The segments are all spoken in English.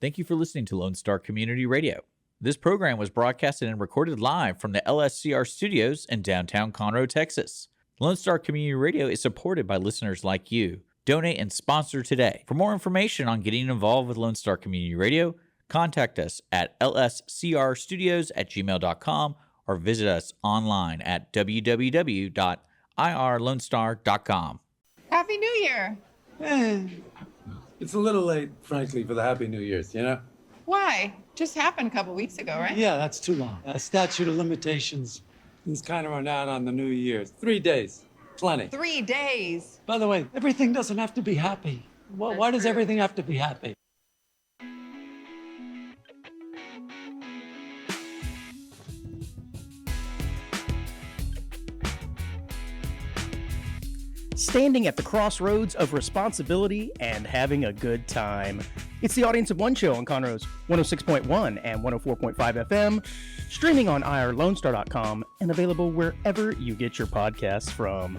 Thank you for listening to Lone Star Community Radio. This program was broadcasted and recorded live from the LSCR studios in downtown Conroe, Texas. Lone Star Community Radio is supported by listeners like you. Donate and sponsor today. For more information on getting involved with Lone Star Community Radio, contact us at lscrstudios@gmail.com or visit us online at www.irlonestar.com. Happy New Year! It's a little late, frankly, for the Happy New Year's, you know? Why? Just happened a couple weeks ago, right? Yeah, that's too long. Statute of limitations is kind of run out on the New Year's. 3 days. Plenty. 3 days. By the way, everything doesn't have to be happy. Why does everything have to be happy? Standing at the crossroads of responsibility and having a good time. It's the Audience of One show on Conroe's 106.1 and 104.5 FM, streaming on irlonestar.com and available wherever you get your podcasts from.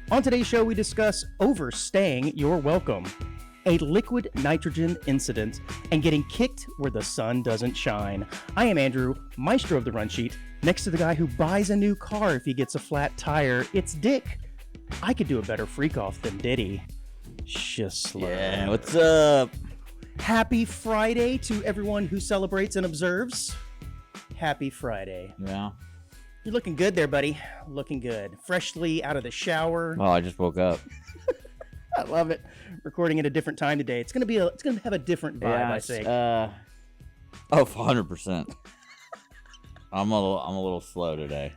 On today's show, we discuss overstaying your welcome, a liquid nitrogen incident, and getting kicked where the sun doesn't shine. I am Andrew, maestro of the run sheet. Next to the guy who buys a new car if he gets a flat tire, it's Dick. I could do a better freak off than Diddy. Shisler. Yeah, what's up? Happy Friday to everyone who celebrates and observes. Happy Friday. Yeah. You're looking good there, buddy. Looking good. Freshly out of the shower. Oh, I just woke up. I love it. Recording at a different time today. It's gonna have a different vibe, I think. 100%. I'm a little slow today.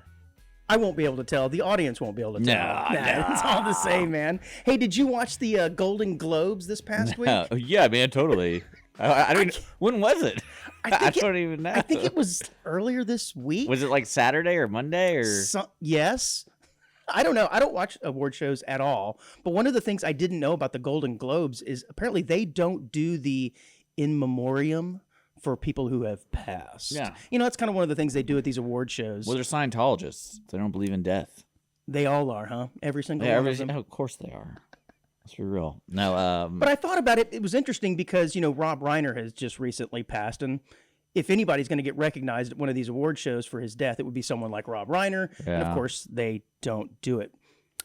I won't be able to tell. The audience won't be able to tell. Nah. It's all the same, man. Hey, did you watch the Golden Globes this past week? Yeah, man, totally. I don't. When was it? I don't even know. I think it was earlier this week. Was it like Saturday or Monday or? Yes. I don't know. I don't watch award shows at all. But one of the things I didn't know about the Golden Globes is apparently they don't do the in memoriam for people who have passed. Yeah. You know, that's kind of one of the things they do at these award shows. Well, they're Scientologists. They don't believe in death. They all are, huh? Every single one of them? No, of course they are. Let's be real. No, But I thought about it. It was interesting because, you know, Rob Reiner has just recently passed. And if anybody's going to get recognized at one of these award shows for his death, it would be someone like Rob Reiner. Yeah. And, of course, they don't do it.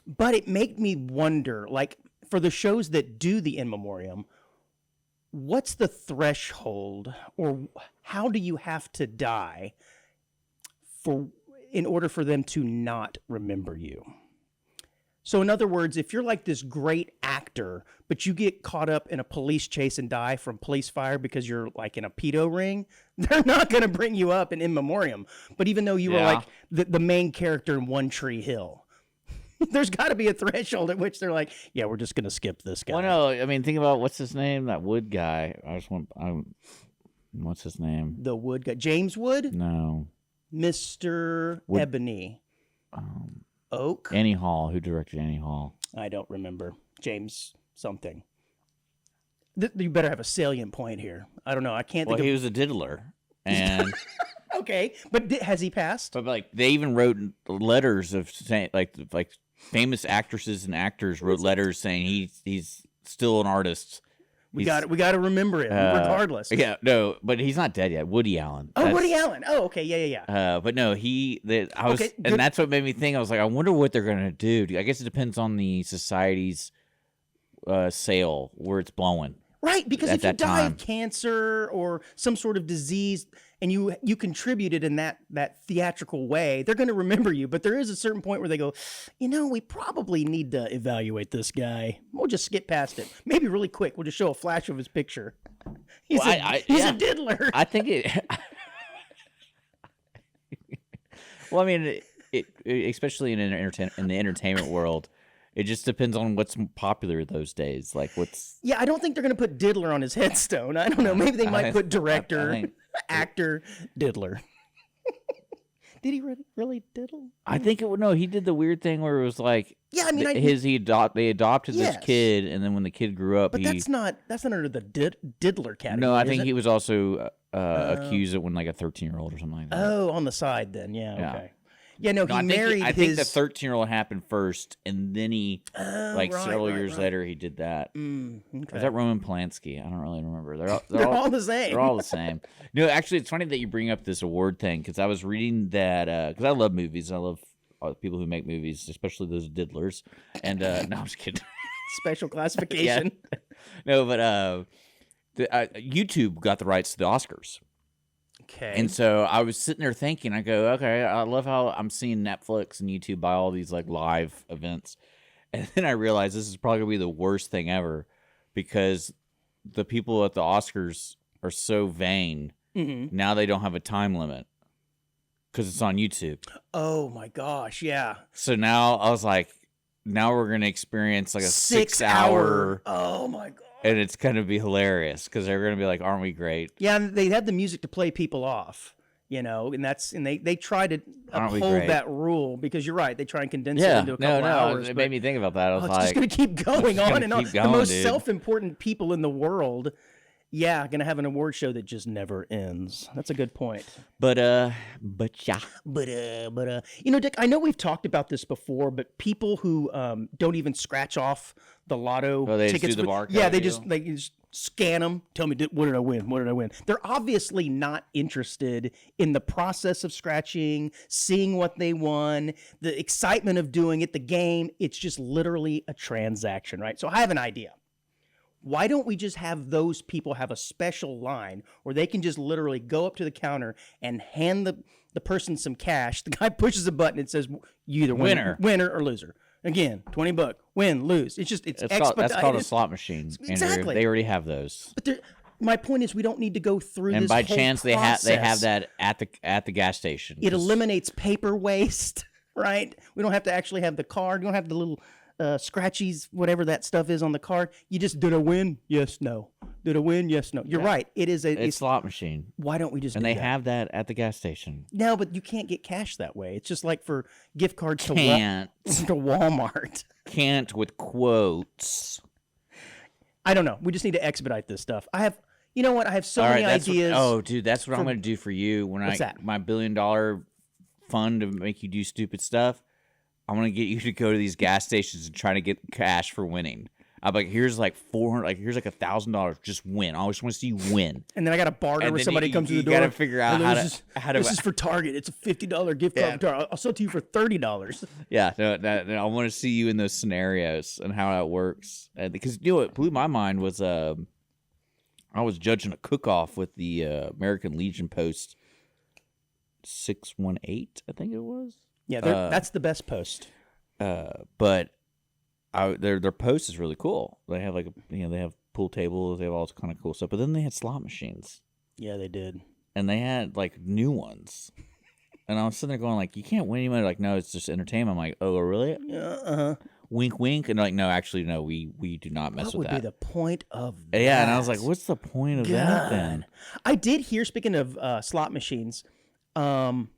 But it made me wonder, like, for the shows that do the in memoriam, what's the threshold, or how do you have to die in order for them to not remember you? So in other words, if you're like this great actor, but you get caught up in a police chase and die from police fire because you're like in a pedo ring, they're not going to bring you up in memoriam. But even though you were like the main character in One Tree Hill, there's got to be a threshold at which they're like, yeah, we're just going to skip this guy. well, no, I mean, think about what's his name, that Wood guy. What's his name? The Wood guy, James Wood, No, Mr. Wood. Ebony, Oak. Annie Hall. Who directed Annie Hall? I don't remember. James something. You better have a salient point here. I don't know. I can't Well, think he of. was a diddler, and Okay, but has he passed? but like they even wrote letters of saying like famous actresses and actors wrote letters saying he's still an artist. We got to remember it regardless. Yeah, no, but he's not dead yet. Woody Allen. Oh, Woody Allen. Oh, okay, yeah. But no, I was, Okay, good. and that's what made me think. I was like, I wonder what they're gonna do. I guess it depends on the society's sail where it's blowing. Right, because At if you that die time. of cancer or some sort of disease and you contributed in that theatrical way, they're going to remember you. But there is a certain point where they go, you know, we probably need to evaluate this guy. We'll just skip past it. Maybe really quick. We'll just show a flash of his picture. He's a diddler. I think it. Well, I mean, especially in the entertainment world. It just depends on what's popular those days. Like what's. Yeah, I don't think they're going to put diddler on his headstone. I don't know. Maybe they might put director, actor, diddler. Did he really diddle? I think it would. No, he did the weird thing where it was like. Yeah, I mean, they adopted Yes. this kid, and then when the kid grew up, But that's not under the diddler category. No, I is think it? he was also accused of when like a 13-year-old or something like that. Oh, on the side then. Yeah. Yeah. Okay. Yeah, no, No, he married I think the his... 13-year-old happened first, and then he, right, several right, years right. later, he did that. Okay. Or is that Roman Polanski? I don't really remember. They're all the same. They're all the same. No, actually, it's funny that you bring up this award thing because I was reading that because I love movies. I love people who make movies, especially those diddlers. And no, I'm just kidding. Special classification. No, but YouTube got the rights to the Oscars. Okay. And so I was sitting there thinking, I go, okay, I love how I'm seeing Netflix and YouTube buy all these like live events. And then I realized this is probably going to be the worst thing ever because the people at the Oscars are so vain. Now they don't have a time limit because it's on YouTube. Oh, my gosh. Yeah. So now I was like, now we're going to experience like a 6 hour. Oh, my God. And it's going to be hilarious because they're going to be like, aren't we great? Yeah, and they had the music to play people off, and they try to uphold that rule because you're right. They try and condense it into a couple hours. It made me think about that. I was it's like, just going to keep going on and on. Keep going, the most dude. self-important people in the world, going to have an award show that just never ends. That's a good point. But yeah. Dick, I know we've talked about this before, but people who don't even scratch off the lotto they just tickets, do the barcode yeah, they deal? just scan them. Tell me, what did I win? What did I win? They're obviously not interested in the process of scratching, seeing what they won, the excitement of doing it, the game. It's just literally a transaction, right? So I have an idea. Why don't we just have those people have a special line where they can just literally go up to the counter and hand the person some cash. The guy pushes a button and says, you either winner or loser. Again, $20, win, lose. It's expedited. That's called a slot machine. Exactly. Andrew. They already have those. But my point is, we don't need to go through And this by whole chance, process. they have that at the gas station. It eliminates paper waste, right? We don't have to actually have the card. You don't have the little scratchies, whatever that stuff is on the card. You just, did I win? Yes, no. Did I win? Yes, no. You're right. It is a slot machine. Why don't we just And do they that? have that at the gas station. No, but you can't get cash that way. It's just like for gift cards to Walmart. Can't with quotes. I don't know. We just need to expedite this stuff. I have so All many right, ideas. dude, that's what I'm going to do for you when What's that? my $1 billion fund to make you do stupid stuff. I'm going to get you to go to these gas stations and try to get cash for winning. I'm like, here's like $400, like here's like $1,000. Just win. I just want to see you win. And then I got to barter And when then somebody comes to the door. You got to figure out how to. This is for Target. It's a $50 gift card for Target. I'll sell it to you for $30. Yeah, no, I want to see you in those scenarios and how that works. Because what blew my mind was I was judging a cook-off with the American Legion Post 618, I think it was. Yeah, that's the best post. But their post is really cool. They have they have pool tables, they have all this kind of cool stuff. But then they had slot machines. Yeah, they did. And they had like new ones. And I was sitting there going like, you can't win any money. Like, no, it's just entertainment. I'm like, oh, really? Uh-huh. Wink, wink. And like, no, actually, no, we do not mess with that. What would be the point of that? Yeah, and I was like, what's the point of that then? I did hear, speaking of slot machines, who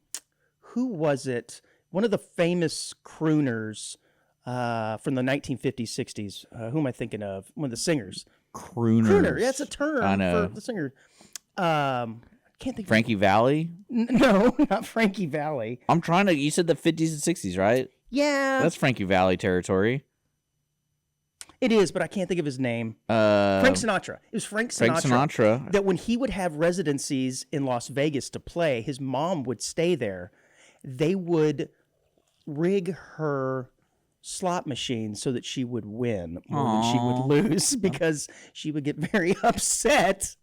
was it? One of the famous crooners from the 1950s, 60s. Who am I thinking of? One of the singers. Crooner. Yeah, it's a term I know. for the singer. Can't think. Frankie Valli? No, not Frankie Valli. I'm trying to. You said the 50s and 60s, right? Yeah, That's Frankie Valli territory. it is, but I can't think of his name. Frank Sinatra. It was Frank Sinatra. That when he would have residencies in Las Vegas to play, his mom would stay there. They would rig her slot machine so that she would win more than she would lose, because she would get very upset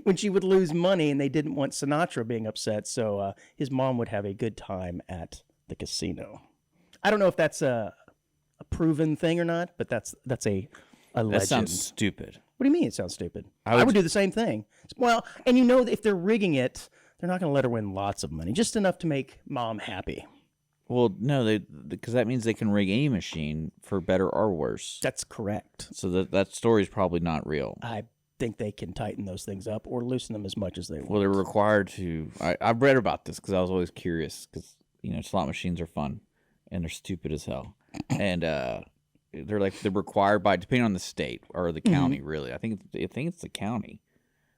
when she would lose money, and they didn't want Sinatra being upset. So his mom would have a good time at the casino. I don't know if that's a proven thing or not, but that's a legend. That sounds stupid. What do you mean it sounds stupid? I would do the same thing. Well, and if they're rigging it, they're not going to let her win lots of money, just enough to make mom happy. Well, no, because that means they can rig any machine for better or worse. That's correct. So that story is probably not real. I think they can tighten those things up or loosen them as much as they want. Well, they're required to. I've read about this because I was always curious, because slot machines are fun and they're stupid as hell, and they're required by, depending on the state or the county. Really, I think it's the county.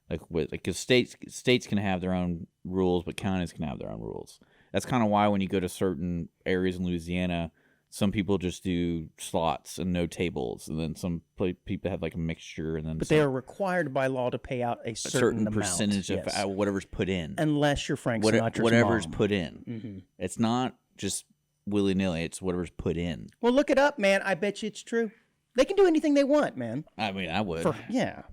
Because states can have their own rules, but counties can have their own rules. That's kind of why when you go to certain areas in Louisiana, some people just do slots and no tables, and then some people have like a mixture, and then But they are required by law to pay out a certain amount. Percentage of whatever's put in, unless you're Frank Sinatra's whatever's mom. put in. It's not just willy-nilly. It's whatever's put in. Well, look it up, man. I bet you it's true. They can do anything they want, man. I mean, I would.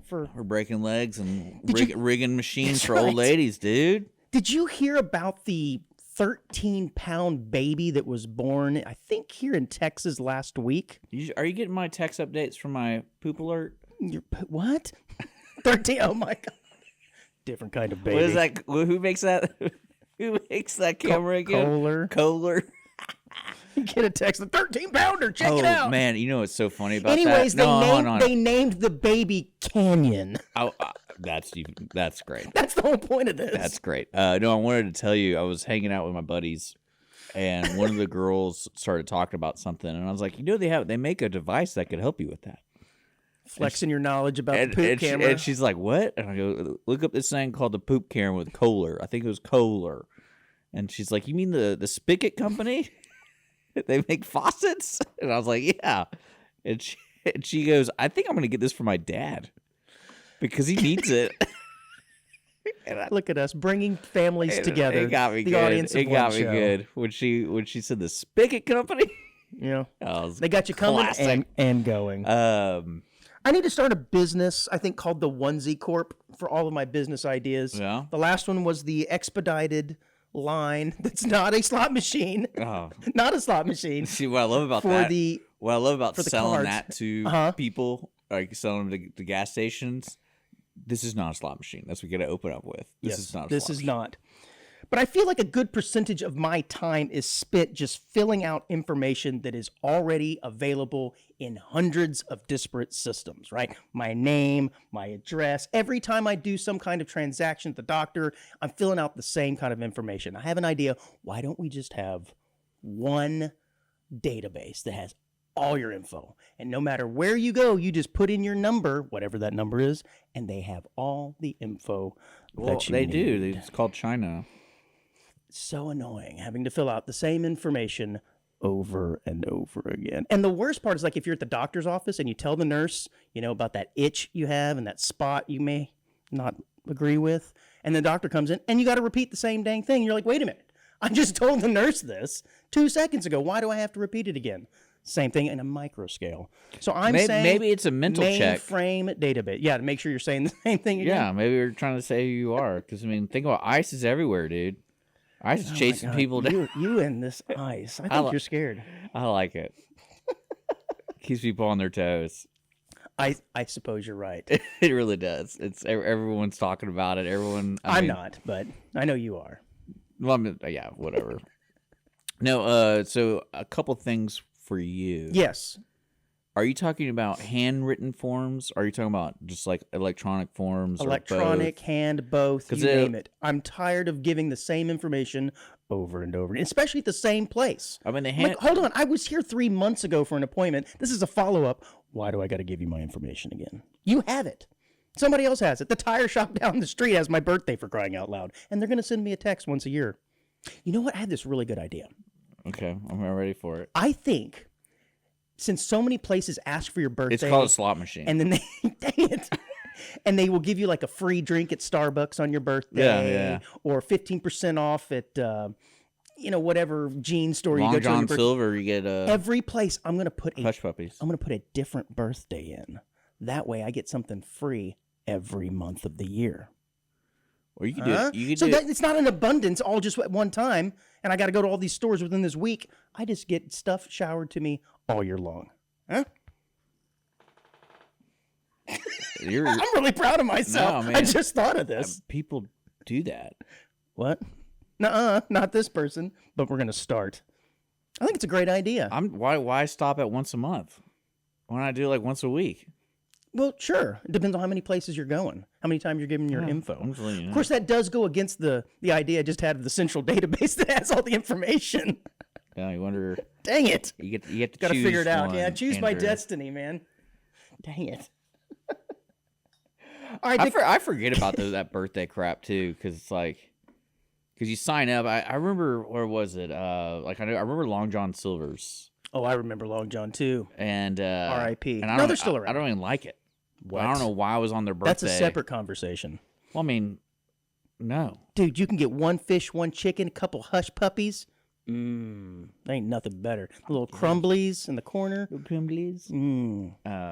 For breaking legs and rigging machines That's for old ladies, dude. Did you hear about the 13-pound baby that was born, I think, here in Texas last week? Are you getting my text updates from my poop alert? What? 13? Oh, my God. Different kind of baby. What is that? Who makes that? Who makes that camera again? Kohler. Get a text, the 13-pounder. Check it out. Oh man, you know what's so funny about Anyways, that? they named the baby Canyon. Oh, that's great. That's the whole point of this. That's great. No, I wanted to tell you, I was hanging out with my buddies, and one of the girls started talking about something, and I was like, they make a device that could help you with that. Flexing your knowledge about the poop camera. And she's like, what? And I go, look up this thing called the poop camera with Kohler. I think it was Kohler. And she's like, you mean the Spigot company? They make faucets? And I was like, yeah. And she goes, I think I'm going to get this for my dad because he needs it. Look at us bringing families together. It got me the good. Audience of it got One me Show. good when she said the Spigot company. Yeah, they got you coming and going. I need to start a business, I think, called the Onesie Corp for all of my business ideas. Yeah. The last one was the expedited line that's not a slot machine. Oh. Not a slot machine. See, what I love about what I love about selling that to people, like selling them to gas stations, this is not a slot machine. That's what we got to open up with. This is not a slot machine. Not. But I feel like a good percentage of my time is spent just filling out information that is already available in hundreds of disparate systems, right? My name, my address. Every time I do some kind of transaction at the doctor, I'm filling out the same kind of information. I have an idea. Why don't we just have one database that has all your info? And no matter where you go, you just put in your number, whatever that number is, and they have all the info that you need. They do. It's called China. So annoying having to fill out the same information over and over again. And the worst part is, like, if you're at the doctor's office and you tell the nurse, about that itch you have and that spot you may not agree with, and the doctor comes in and you got to repeat the same dang thing. You're like, wait a minute, I just told the nurse this 2 seconds ago. Why do I have to repeat it again? Same thing in a micro scale. So I'm saying maybe it's a mental check. Mainframe database. Yeah, to make sure you're saying the same thing again. Yeah, maybe you're trying to say who you are. Because, think about ICE is everywhere, dude. ICE is chasing people down. You and this ICE. I think you're scared. I like it. Keeps people on their toes. I suppose you're right. It really does. It's everyone's talking about it. I'm not, but I know you are. Well, yeah, whatever. No, so a couple things for you. Yes. Are you talking about handwritten forms? Are you talking about just like electronic forms? Electronic, or both? hand, both, you name it. I'm tired of giving the same information over and over again, especially at the same place. I mean, hold on. I was here 3 months ago for an appointment. This is a follow-up. Why do I got to give you my information again? You have it. Somebody else has it. The tire shop down the street has my birthday, for crying out loud. And they're going to send me a text once a year. You know what? I had this really good idea. Okay, I'm ready for it. I think, since so many places ask for your birthday, it's called a slot machine, and then dang it, and they will give you like a free drink at Starbucks on your birthday, or 15% off at whatever jean store you go to. Long John Silver, you get every place. I'm gonna put Hush Puppies. I'm gonna put a different birthday in. That way, I get something free every month of the year. Or you can do it. You can so do that it's not an abundance all just at one time, and I got to go to all these stores within this week. I just get stuff showered to me all year long. Huh? I'm really proud of myself. No, man. I just thought of this. People do that. What? Nuh-uh, not this person, but we're going to start. I think it's a great idea. Why stop at once a month? Why not do like once a week? Well, sure. It depends on how many places you're going, how many times you're giving your info. Of course, that does go against the idea I just had of the central database that has all the information. Yeah, you wonder. Dang it! You have to gotta choose figure it out. one, Yeah, choose my Andrew. destiny, man. Dang it! All right, I forget about that birthday crap too, because because you sign up. I remember, where was it? I remember Long John Silver's. Oh, I remember Long John too. And R.I.P. And No, they're still around. I don't even like it. What? I don't know why I was on their birthday. That's a separate conversation. Well, I mean, no. Dude, you can get one fish, one chicken, a couple hush puppies. Ain't nothing better. The little crumblies in the corner. Crumblies.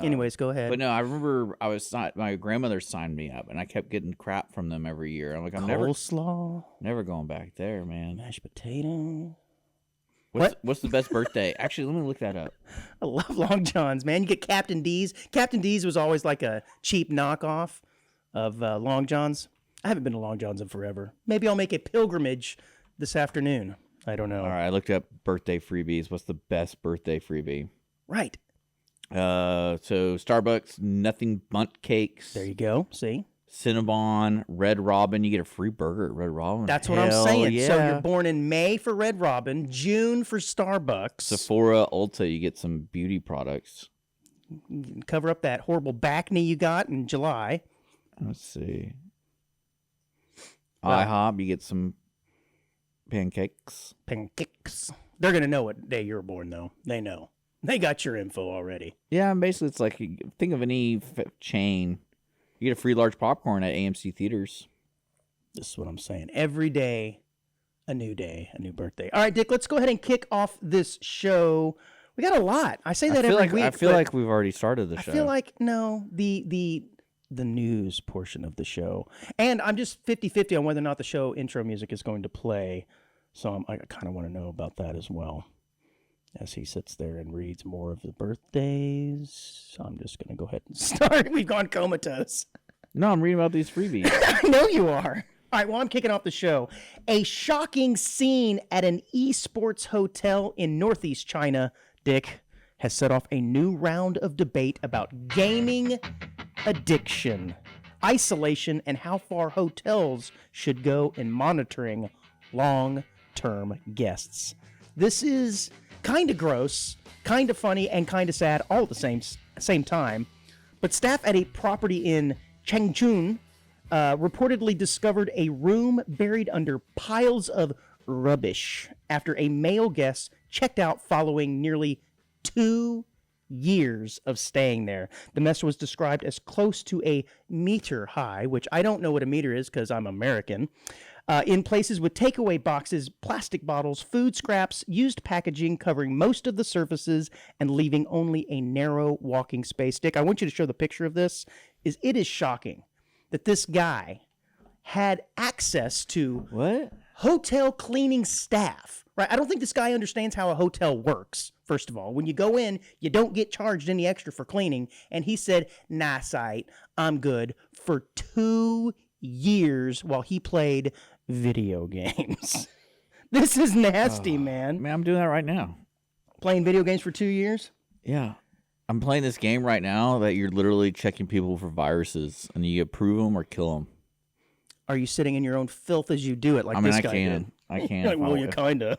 Anyways, go ahead. But no, I remember my grandmother signed me up, and I kept getting crap from them every year. I'm like, I'm Coleslaw, never going back there, man. mashed potato. What's the best birthday? Actually, let me look that up. I love Long Johns, man. You get Captain D's. Captain D's was always like a cheap knockoff of Long Johns. I haven't been to Long Johns in forever. Maybe I'll make a pilgrimage this afternoon. I don't know. All right, I looked up birthday freebies. What's the best birthday freebie? Right. So Starbucks, nothing bundt cakes. There you go. See? Cinnabon, Red Robin. You get a free burger at Red Robin. That's what I'm saying. Yeah. So you're born in May for Red Robin, June for Starbucks. Sephora, Ulta, you get some beauty products. Cover up that horrible back knee you got in July. Let's see. Well, IHOP, you get some pancakes. Pancakes. They're going to know what day you were born, though. They know. They got your info already. Yeah, and basically it's like, think of any chain. You get a free large popcorn at AMC theaters. This is what I'm saying. Every day, a new birthday. All right, Dick, let's go ahead and kick off this show. We got a lot. I say that every week. I feel like we've already started the show. I feel like, no, the news portion of the show. And I'm just 50-50 on whether or not the show intro music is going to play. So I kind of want to know about that as well. As he sits there and reads more of the birthdays. So I'm just going to go ahead and start. We've gone comatose. No, I'm reading about these freebies. I know you are. All right, well, I'm kicking off the show. A shocking scene at an esports hotel in Northeast China, Dick, has set off a new round of debate about gaming addiction, isolation, and how far hotels should go in monitoring long-term guests. This is kind of gross, kind of funny, and kind of sad all at the same time. But staff at a property in Changchun reportedly discovered a room buried under piles of rubbish after a male guest checked out following nearly 2 years of staying there. The mess was described as close to a meter high, which I don't know what a meter is because I'm American. In places with takeaway boxes, plastic bottles, food scraps, used packaging covering most of the surfaces and leaving only a narrow walking space. Dick, I want you to show the picture of this. It is shocking that this guy had access to What? hotel cleaning staff. Right? I don't think this guy understands how a hotel works. First of all, when you go in, you don't get charged any extra for cleaning. And he said, "Nah, sight, I'm good," for 2 years while he played video games. This is nasty, man. Man, I'm doing that right now. Playing video games for 2 years? Yeah. I'm playing this game right now that you're literally checking people for viruses, and you approve them or kill them. Are you sitting in your own filth as you do it, like I mean, this guy can. did? I can. Well, you kinda.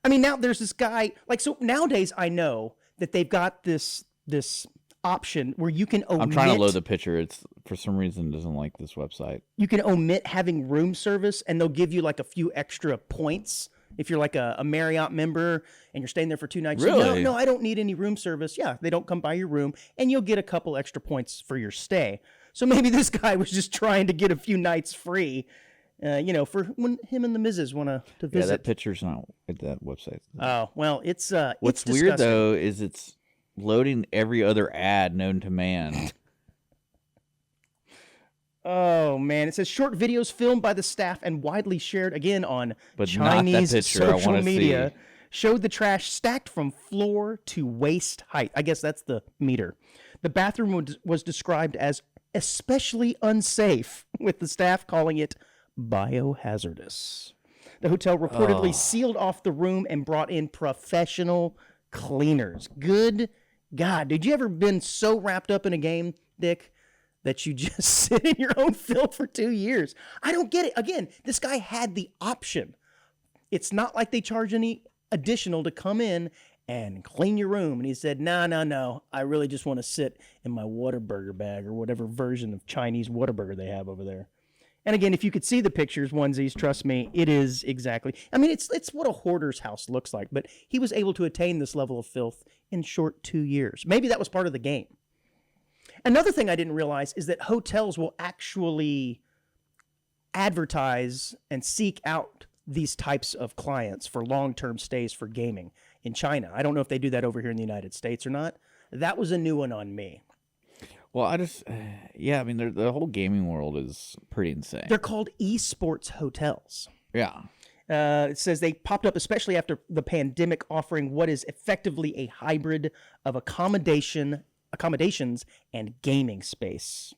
I mean, now there's this guy. Like, so nowadays, I know that they've got this option where you can omit. I'm trying to load the picture. It's for some reason it doesn't like this website. You can omit having room service, and they'll give you like a few extra points if you're like a Marriott member and you're staying there for 2 nights. Really? No, I don't need any room service. Yeah, they don't come by your room, and you'll get a couple extra points for your stay. So maybe this guy was just trying to get a few nights free, for when him and the missus want to visit. Yeah, that picture's not at that website. Oh, well, it's What's it's weird disgusting. though is it's loading every other ad known to man. Oh man, it says short videos filmed by the staff and widely shared again on But not that Chinese picture I social wanna media see. showed the trash stacked from floor to waist height. I guess that's the meter. The bathroom was described as especially unsafe, with the staff calling it biohazardous. The hotel reportedly sealed off the room and brought in professional cleaners. Good God, did you ever been so wrapped up in a game, Dick, that you just sit in your own filth for 2 years? I don't get it. Again, this guy had the option. It's not like they charge any additional to come in and clean your room. And he said, no. I really just want to sit in my Whataburger bag or whatever version of Chinese Whataburger they have over there. And again, if you could see the pictures, onesies, trust me, it is exactly. I mean, it's what a hoarder's house looks like. But he was able to attain this level of filth in short 2 years. Maybe that was part of the game. Another thing I didn't realize is that hotels will actually advertise and seek out these types of clients for long-term stays for gaming in China. I don't know if they do that over here in the United States or not. That was a new one on me. Well, I just, yeah, I mean, the whole gaming world is pretty insane. They're called esports hotels. Yeah. It says they popped up especially after the pandemic, offering what is effectively a hybrid of accommodations and gaming space.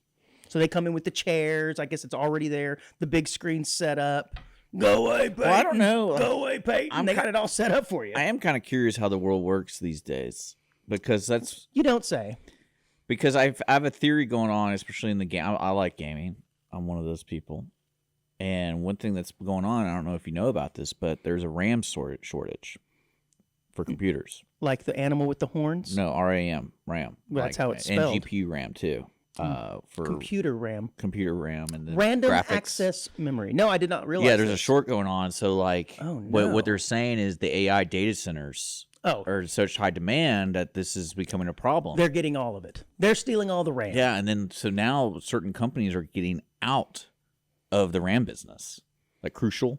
So they come in with the chairs. I guess it's already there. The big screen set up. Go away, Peyton. Well, I don't know. Go away, Peyton. They got it all set up for you. I am kind of curious how the world works these days because that's... You don't say. Because I have a theory going on, especially in the game. I like gaming. I'm one of those people. And one thing that's going on, I don't know if you know about this, but there's a RAM shortage for computers. Like the animal with the horns? No, RAM. Well, that's how it's spelled. And GPU RAM, too. For computer RAM. Computer RAM. And then Random graphics. Access memory. No, I did not realize Yeah, there's this. a short going on. So, like, Oh, no. what they're saying is the AI data centers are in such high demand that this is becoming a problem. They're getting all of it. They're stealing all the RAM. Yeah, and then so now certain companies are getting out of the RAM business. Like Crucial,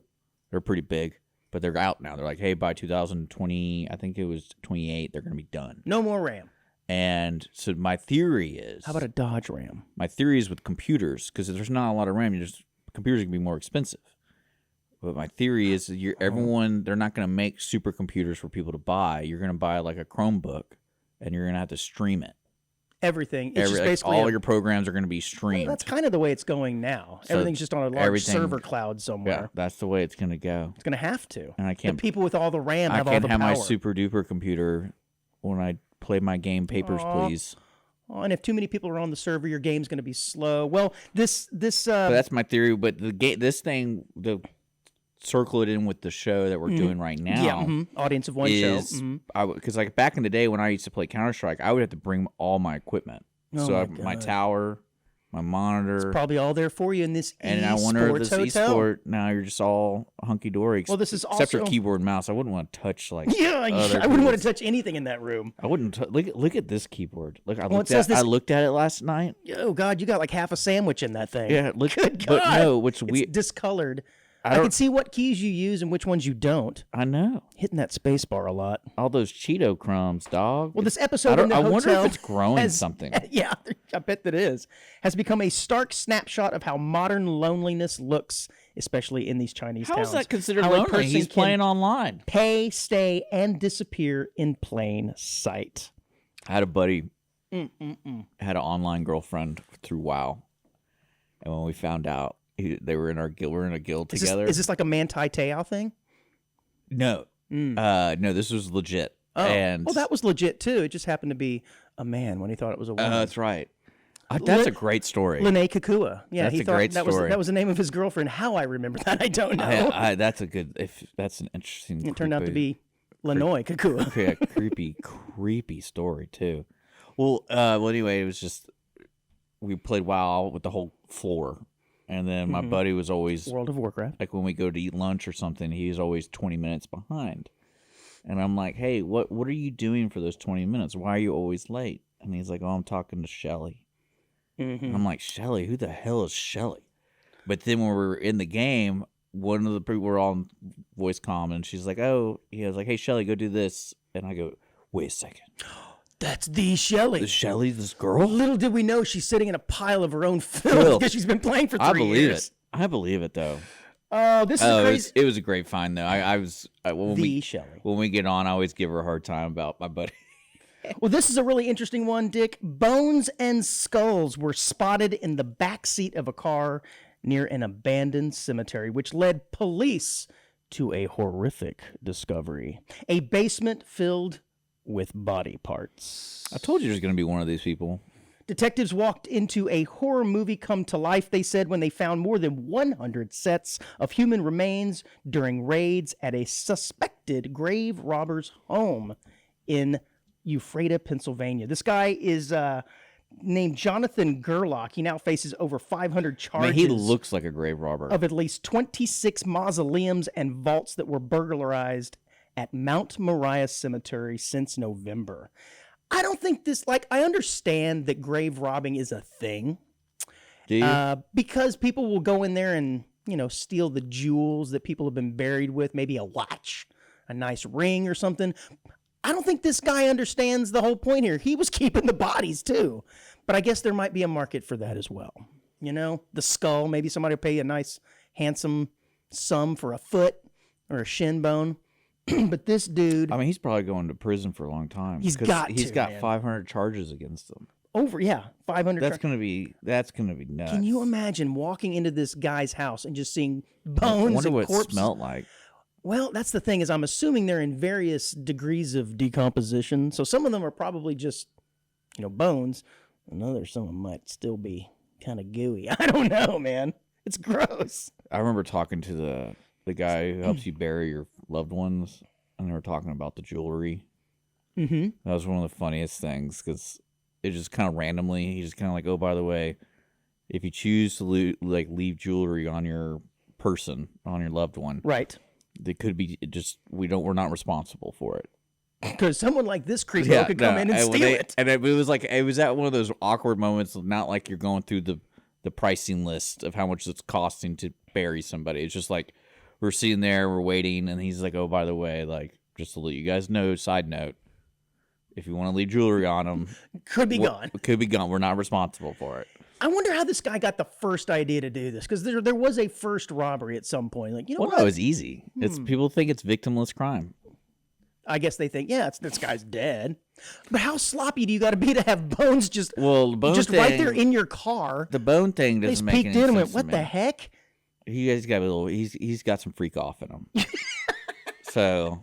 they're pretty big, but they're out now. They're like, hey, by 2020, I think it was 28, they're going to be done. No more RAM. And so my theory is... How about a Dodge RAM? My theory is with computers, because there's not a lot of RAM, computers can be more expensive. But my theory is that they're not going to make supercomputers for people to buy. You're going to buy like a Chromebook, and you're going to have to stream it. Everything. It's just basically all your programs are going to be streamed. Well, that's kind of the way it's going now. So everything's just on a large server cloud somewhere. Yeah, that's the way it's going to go. It's going to have to. And I can't. The people with all the RAM have all the power. I can't have my super duper computer when I play my game Papers, Please. Oh, and if too many people are on the server, your game's going to be slow. Well, this. But that's my theory. But this thing, circle it in with the show that we're doing right now. Yeah, audience of one show. Because like back in the day when I used to play Counter-Strike, I would have to bring all my equipment. My tower, my monitor. It's probably all there for you in this and I wonder if this esport, now you're just all hunky-dory. Well, this is except also... for keyboard and mouse. I wouldn't want to touch like I wouldn't want to touch anything in that room. I wouldn't. Look at this keyboard. Look, I looked at it last night. Oh, God, you got like half a sandwich in that thing. Yeah, look. Good but God. no, it's discolored. I can see what keys you use and which ones you don't. I know. Hitting that space bar a lot. All those Cheeto crumbs, dog. Well, this episode in the hotel... I wonder if it's growing something. Yeah, I bet that is. Has become a stark snapshot of how modern loneliness looks, especially in these Chinese towns. How is that considered lonely? He's playing online. Pay, stay, and disappear in plain sight. I had a buddy had an online girlfriend through WoW. And when we found out, they were in our guild. We're in a guild together. Is this like a Manti Te'o thing? No, no. This was legit. Oh, and well, that was legit too. It just happened to be a man when he thought it was a woman. That's right. That's a great story. Lene Kukua. Yeah, that's he a thought great story. That was the name of his girlfriend. How I remember that, I don't know. That's a good. That's an interesting. It turned out to be Lenoy Kukua. Yeah, creepy story too. Well, anyway, it was just we played WoW with the whole floor. And then my buddy was always... World of Warcraft. Like when we go to eat lunch or something, he's always 20 minutes behind. And I'm like, hey, what are you doing for those 20 minutes? Why are you always late? And he's like, oh, I'm talking to Shelly. And I'm like, Shelly? Who the hell is Shelly? But then when we were in the game, one of the people were all on voice comm, and she's like, oh, he was like, hey, Shelly, go do this. And I go, wait a second. That's the Shelly. The Shelly, this girl? Little did we know she's sitting in a pile of her own filth because she's been playing for 3 years. I believe it, though. Oh, this is crazy. It was a great find, though. Shelly. When we get on, I always give her a hard time about my buddy. Well, this is a really interesting one, Dick. Bones and skulls were spotted in the back seat of a car near an abandoned cemetery, which led police to a horrific discovery. A basement filled with body parts. I told you there's going to be one of these people. Detectives walked into a horror movie come to life, they said, when they found more than 100 sets of human remains during raids at a suspected grave robber's home in Ephrata, Pennsylvania. This guy is named Jonathan Gerlach. He now faces over 500 I charges. mean, he looks like a grave robber. Of at least 26 mausoleums and vaults that were burglarized at Mount Moriah Cemetery since November. I don't think this, I understand that grave robbing is a thing. Do you? Because people will go in there and, steal the jewels that people have been buried with, maybe a watch, a nice ring or something. I don't think this guy understands the whole point here. He was keeping the bodies too. But I guess there might be a market for that as well. The skull, maybe somebody will pay a nice, handsome sum for a foot or a shin bone. But this dude... I mean, he's probably going to prison for a long time. He's got 500 charges against him. 500. That's gonna be nuts. Can you imagine walking into this guy's house and just seeing bones I wonder and what corpses? it smelled like. Well, that's the thing, is I'm assuming they're in various degrees of decomposition. So some of them are probably just, bones. Some of them might still be kind of gooey. I don't know, man. It's gross. I remember talking to the guy who helps you bury your loved ones, and they were talking about the jewelry. Mm-hmm. That was one of the funniest things, because it just kind of randomly, he just kind of oh, by the way, if you choose to leave jewelry on your person, on your loved one, right, they could be we're not responsible for it. Because someone like this creepo could come in and steal it. And it was it was at one of those awkward moments, not like you're going through the pricing list of how much it's costing to bury somebody. It's just we're sitting there, we're waiting, and he's oh, by the way, just to let you guys know, side note, if you want to leave jewelry on them, could be gone. Could be gone. We're not responsible for it. I wonder how this guy got the first idea to do this, because there was a first robbery at some point. Well, no, it was easy. It's people think it's victimless crime. I guess they think, this guy's dead. But how sloppy do you got to be to have bones just right there in your car? The bone thing doesn't make any sense. They peeked in and went, "What the heck?" He's got some freak off in him. So,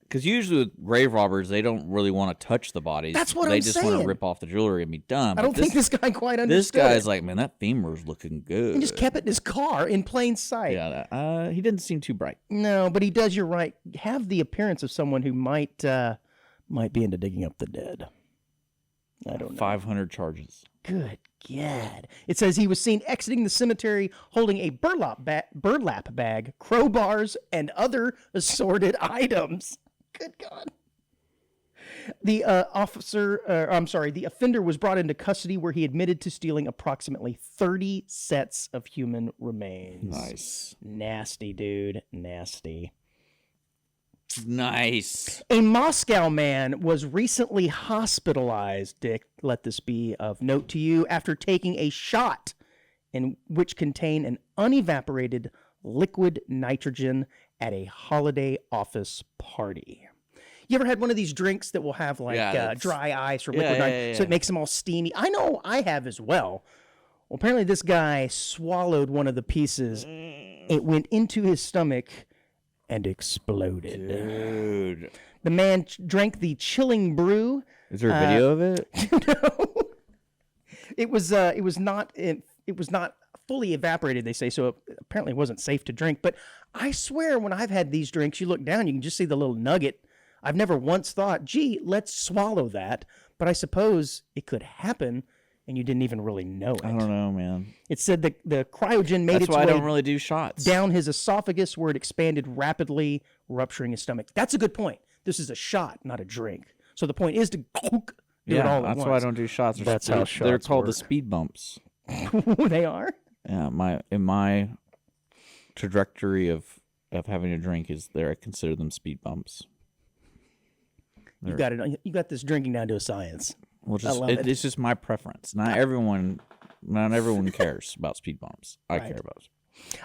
because usually with grave robbers, they don't really want to touch the bodies. That's what they I'm just saying. want to rip off the jewelry and be done. I don't think this guy quite understood. This guy's man, that femur's looking good. He just kept it in his car in plain sight. Yeah, he didn't seem too bright. No, but he does, you're right, have the appearance of someone who might be into digging up the dead. I don't know. 500 charges. Good God. It says he was seen exiting the cemetery holding a burlap bag, crowbars, and other assorted items. Good God. The the offender was brought into custody where he admitted to stealing approximately 30 sets of human remains. Nice. Nasty, dude. Nasty. Nice. A Moscow man was recently hospitalized, Dick, let this be of note to you, after taking a shot in which contained an unevaporated liquid nitrogen at a holiday office party. You ever had one of these drinks that will have dry ice or liquid nitrogen, so it makes them all steamy? I know I have as well. Well, apparently this guy swallowed one of the pieces. It went into his stomach and exploded. Dude. The man drank the chilling brew. Is there a video of it? No. It was not fully evaporated, they say, so it apparently wasn't safe to drink. But I swear when I've had these drinks, you look down, you can just see the little nugget. I've never once thought, gee, let's swallow that. But I suppose it could happen and you didn't even really know it. I don't know, man. It said the cryogen made That's its why way I don't really do shots. down his esophagus where it expanded rapidly, rupturing his stomach. That's a good point. This is a shot, not a drink. So the point is to do it all at once. That's why I don't do shots. That's how shots They're called the work. speed bumps. They are? Yeah, in my trajectory of having a drink I consider them speed bumps. You got this drinking down to a science. Well, I love it. It's just my preference. Not everyone cares about speed bumps. I care about it.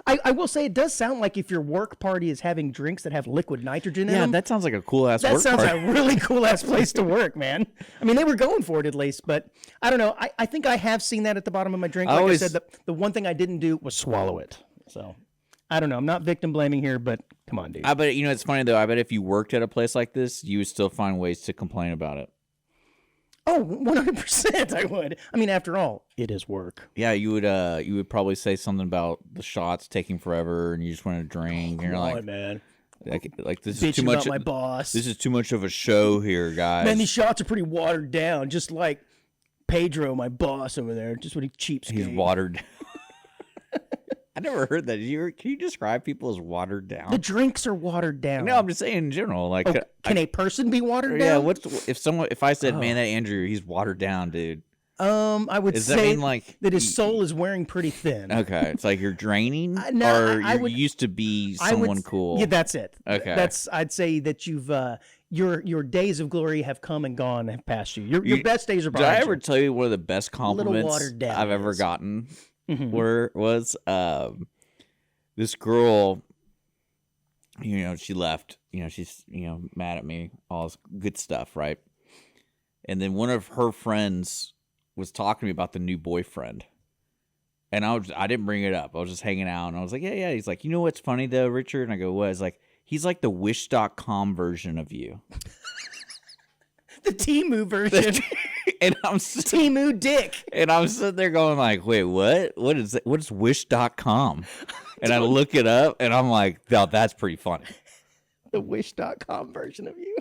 I will say it does sound like if your work party is having drinks that have liquid nitrogen in Yeah, them. that sounds like a cool ass. That sounds like a really cool ass place to work, man. I mean, they were going for it at least, but I don't know. I think I have seen that at the bottom of my drink. Like I said, the one thing I didn't do was swallow it. So I don't know. I'm not victim blaming here, but come on, dude. I bet it's funny though. I bet if you worked at a place like this, you would still find ways to complain about it. Oh, 100% I would. I mean, after all, it is work. Yeah, you would probably say something about the shots taking forever, and you just want to drink. And you're like, man. Like this Bitching is too much. about my boss. This is too much of a show here, guys. Man, these shots are pretty watered down. Just like Pedro, my boss over there, just what he cheapskate. He's watered. I never heard that. Can you describe people as watered down? The drinks are watered down. No, I'm just saying in general. Like, can a person be watered down? Yeah. If I said, man, that Andrew, he's watered down, dude. I would Does say that mean like that his soul is wearing pretty thin. Okay, it's like you're draining, No, or you used to be someone cool. Yeah, that's it. Okay, I'd say that you've your days of glory have come and gone and passed you. Your best days are behind you. Did I ever tell you one of the best compliments I've ever gotten? Was this girl? She left. She's mad at me. All this good stuff, right? And then one of her friends was talking to me about the new boyfriend. And I didn't bring it up. I was just hanging out, and I was like, yeah. He's like, you know what's funny, though, Richard? And I go, what? He's like, he's like the Wish.com version of you. The Temu version. And I'm Temu dick. And I'm sitting there going like, wait, what? What is that? What is Wish.com? And I look it up, and I'm like, oh, that's pretty funny. The Wish.com version of you.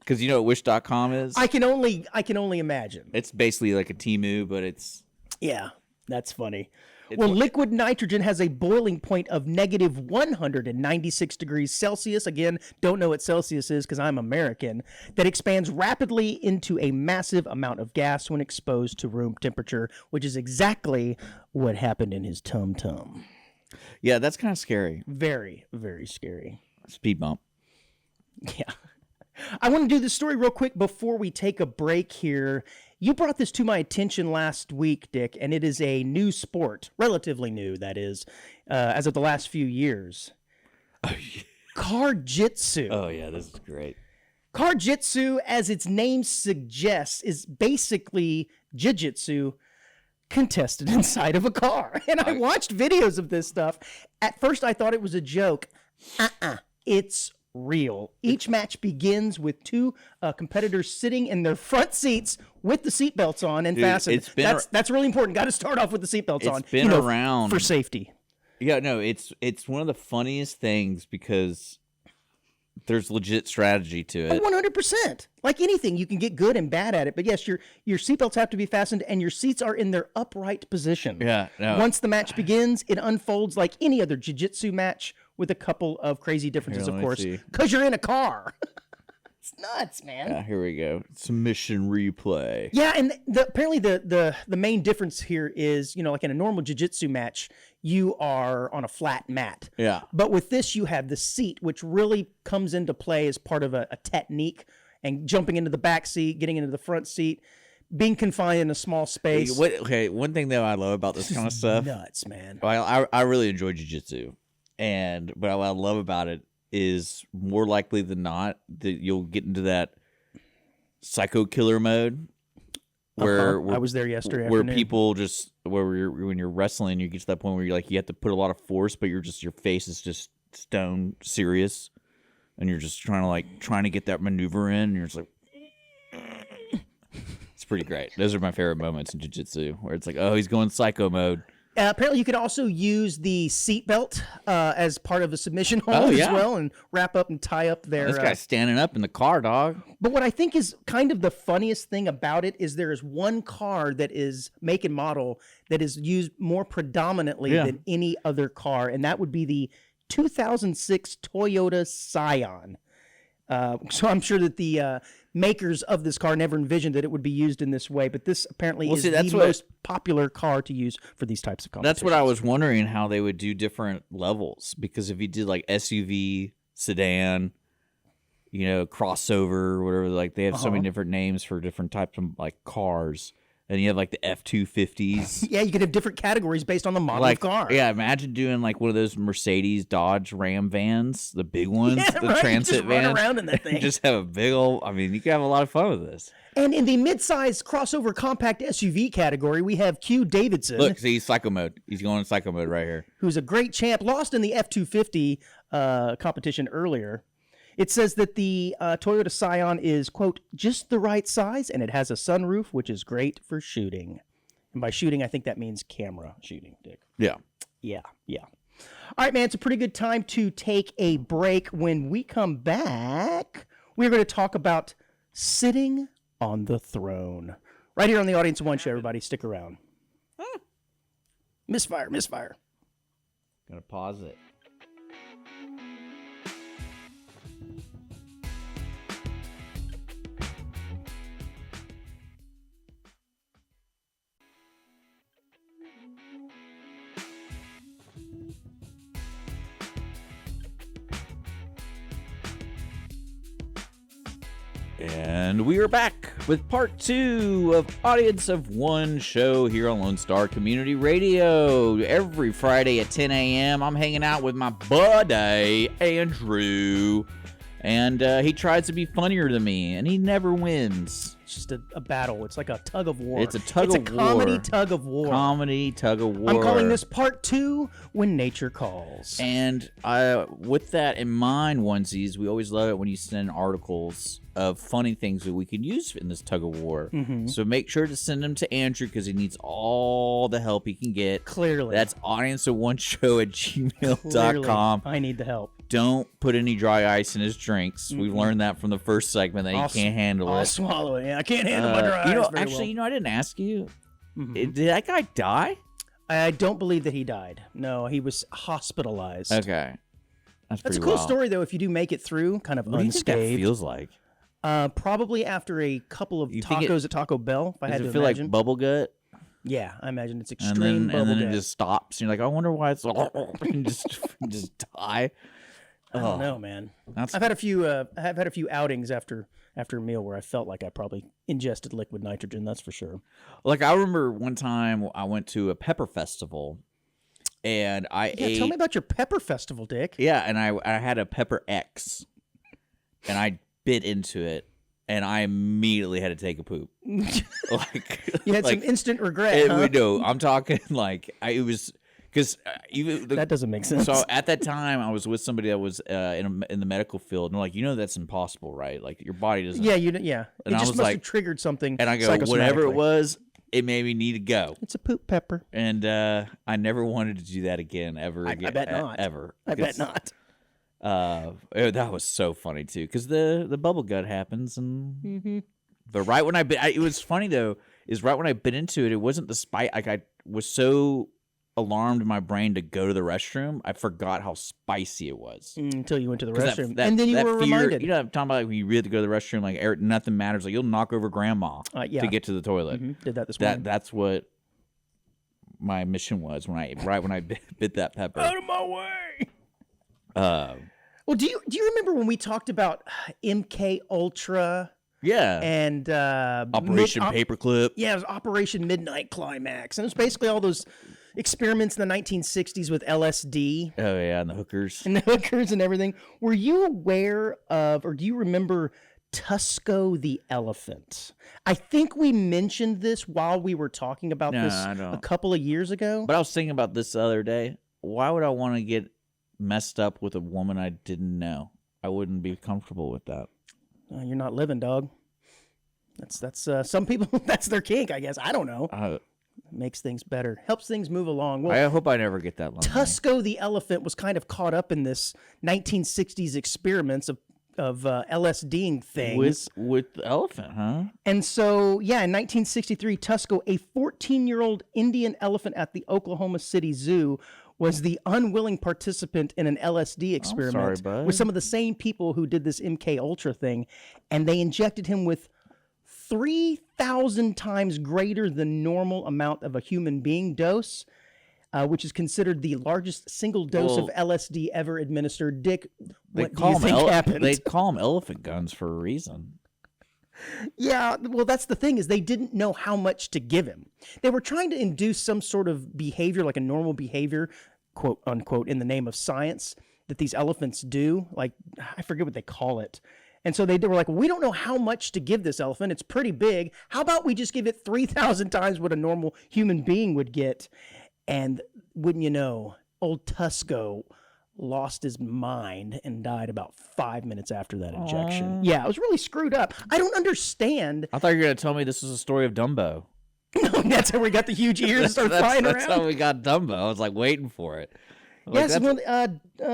Because you know what Wish.com is? I can only imagine. It's basically like a Temu, but it's... Yeah, that's funny. Well, liquid nitrogen has a boiling point of negative 196 degrees Celsius. Again, don't know what Celsius is because I'm American. That expands rapidly into a massive amount of gas when exposed to room temperature, which is exactly what happened in his tum-tum. Yeah, that's kind of scary. Very, very scary. Speed bump. Yeah. I want to do this story real quick before we take a break here. You brought this to my attention last week, Dick, and it is a new sport, relatively new, that is, as of the last few years. Car-Jitsu. Oh, yeah, this is great. Car-Jitsu, as its name suggests, is basically jiu-jitsu contested inside of a car. And I watched videos of this stuff. At first, I thought it was a joke. It's real. Each match begins with two competitors sitting in their front seats with the seatbelts on and fastened. That's really important. Got to start off with the seatbelts on. It's been around for safety. Yeah, no, it's one of the funniest things because there's legit strategy to it. 100%. Like anything, you can get good and bad at it. But yes, your seatbelts have to be fastened and your seats are in their upright position. Yeah. No. Once the match begins, it unfolds like any other jiu-jitsu match with a couple of crazy differences, of course, because you're in a car. It's nuts, man. Yeah, here we go. Submission replay. Yeah, and apparently the main difference here is, like in a normal jiu-jitsu match, you are on a flat mat. Yeah. But with this, you have the seat, which really comes into play as part of a technique, and jumping into the back seat, getting into the front seat, being confined in a small space. One thing that I love about this kind of stuff. Nuts, man. I really enjoy jiu-jitsu. But what I love about it is more likely than not that you'll get into that psycho killer mode where I was there yesterday where afternoon. People just when you're wrestling, you get to that point where you have to put a lot of force, but your face is just stone serious, and you're just trying to get that maneuver in, and you're just like. It's pretty great. Those are my favorite moments in jiu-jitsu, where it's like, oh, he's going psycho mode. Apparently, you could also use the seatbelt as part of a submission hold as well, and wrap up and tie up their... This guy's standing up in the car, dog. But what I think is kind of the funniest thing about it is there is one car that is make and model that is used more predominantly than any other car, and that would be the 2006 Toyota Scion. So I'm sure that the makers of this car never envisioned that it would be used in this way, but this apparently is the most popular car to use for these types of competitions. That's what I was wondering, how they would do different levels, because if you did like SUV, sedan, crossover, or whatever, they have so many different names for different types of cars. And you have the F-250s. Yeah, you could have different categories based on the model of car. Yeah, imagine doing one of those Mercedes, Dodge, Ram vans, the big ones, the transit vans. Run around in that thing. Just have a big old. You can have a lot of fun with this. And in the mid-size crossover compact SUV category, we have Q Davidson. Look, see, he's psycho mode. He's going in psycho mode right here. Who's a great champ. Lost in the F-250 competition earlier. It says that the Toyota Scion is, quote, just the right size, and it has a sunroof, which is great for shooting. And by shooting, I think that means camera shooting, Dick. Yeah. Yeah. All right, man, it's a pretty good time to take a break. When we come back, we're going to talk about sitting on the throne. Right here on the Audience of One show, everybody. Stick around. Misfire. Gonna pause it. And we are back with part 2 of Audience of One show here on Lone Star Community Radio. Every Friday at 10 a.m., I'm hanging out with my buddy, Andrew. And he tries to be funnier than me, and he never wins. It's just a battle. It's like a tug of war. It's a tug of war. It's a comedy tug of war. Comedy tug of war. I'm calling this part 2, When Nature Calls. And with that in mind, onesies, we always love it when you send articles of funny things that we can use in this tug of war. Mm-hmm. So make sure to send them to Andrew because he needs all the help he can get. Clearly. That's audienceofoneshow@gmail.com. I need the help. Don't put any dry ice in his drinks. We've learned that from the first segment that he can't handle it. I'll swallow it. Yeah, I can't handle my dry ice very well. I didn't ask you. Did that guy die? I don't believe that he died. No, he was hospitalized. Okay. That's a cool story, though, if you do make it through, kind of What do you think unscathed. that feels like? Probably after a couple of tacos at Taco Bell, if I had to Does it feel imagine. like bubble gut? Yeah, I imagine it's And extreme then bubble it gut. just stops. And you're like, I wonder why it's and just die. I don't know, man. That's I've had a few outings after a meal where I felt like I probably ingested liquid nitrogen. That's for sure. like I remember one time I went to a pepper festival, and I ate. Tell me about your pepper festival, Dick. Yeah, and I had a pepper X, and I bit into it, and I immediately had to take a poop. Like You had like, some instant regret. Huh? No, I'm talking like it was. Because That doesn't make sense. So at that time, I was with somebody that was in the medical field, and they're like, that's impossible, right? Like your body doesn't. Yeah, And it I just was must like- have triggered something. And I go, whatever it psychosomatically. was, it made me need to go. It's a poop pepper. And I never wanted to do that again, ever I again. bet not. Ever. I bet not. That was so funny too, because the bubble gut happens, and but right when I bit, it was funny though. Is right when I bit into it, it wasn't the spite. Like I was so alarmed in my brain to go to the restroom, I forgot how spicy it was. Until you went to the 'Cause restroom, and then you were fear, reminded. You know, I'm talking about like when you really have to go to the restroom, like nothing matters. Like you'll knock over grandma Yeah. to get to the toilet. Did that this morning. That's what my mission was when I bit that pepper. Out of my way. Well, do you remember when we talked about MK Ultra yeah, and Operation Paperclip. Yeah, it was Operation Midnight Climax, and it was basically all those experiments in the 1960s with LSD Oh yeah, and the hookers. and the hookers and everything. Were you aware of, or do you remember Tusco the elephant? I think we mentioned this while we were talking about No, this I don't. a couple of years ago. But I was thinking about this the other day. Why would I want to get messed up with a woman I didn't know? I wouldn't be comfortable with that. You're not living, dog. That's some people. That's their kink, I guess. I don't know. Makes things better, helps things move along. Well, I hope I never get that lonely. Tusco the elephant was kind of caught up in this 1960s experiments of LSDing things. with the elephant, huh? And so, yeah, in 1963, Tusco, a 14-year-old Indian elephant at the Oklahoma City Zoo, was the unwilling participant in an LSD experiment sorry, bud. with some of the same people who did this MK Ultra thing, and they injected him with 3,000 times greater than normal amount of a human being dose, which is considered the largest single dose of LSD ever administered. Dick, what do you think happened? They call them elephant guns for a reason. Yeah, well, that's the thing, is they didn't know how much to give him. They were trying to induce some sort of behavior, like a normal behavior, quote unquote, in the name of science, that these elephants do. Like, I forget what they call it. And so they were like, well, we don't know how much to give this elephant. It's pretty big. How about we just give it 3,000 times what a normal human being would get? And wouldn't you know, old Tusco lost his mind and died about 5 minutes after that injection. Yeah, it was really screwed up. I don't understand. I thought you were going to tell me this was a story of Dumbo. That's how we got the huge ears start flying That's around. how we got Dumbo. I was like waiting for it. Yes, well,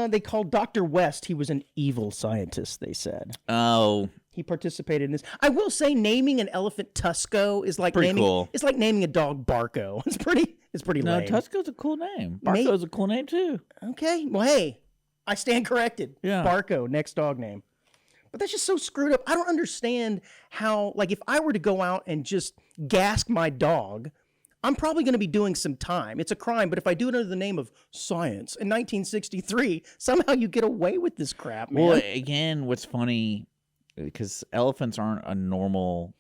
they called Dr. West. He was an evil scientist, they said. Oh, He participated in this. I will say, naming an elephant Tusco is like Pretty naming. cool. It's like naming a dog Barco. It's pretty No, lame. Tusco's a cool name. Barco's a cool name too. Okay. Well, hey, I stand corrected. Yeah. Barco, next dog name. But that's just so screwed up. I don't understand how, like, if I were to go out and just gask my dog, I'm probably going to be doing some time. It's a crime, but if I do it under the name of science in 1963, somehow you get away with this crap, man. Well, again, what's funny, because elephants aren't a normal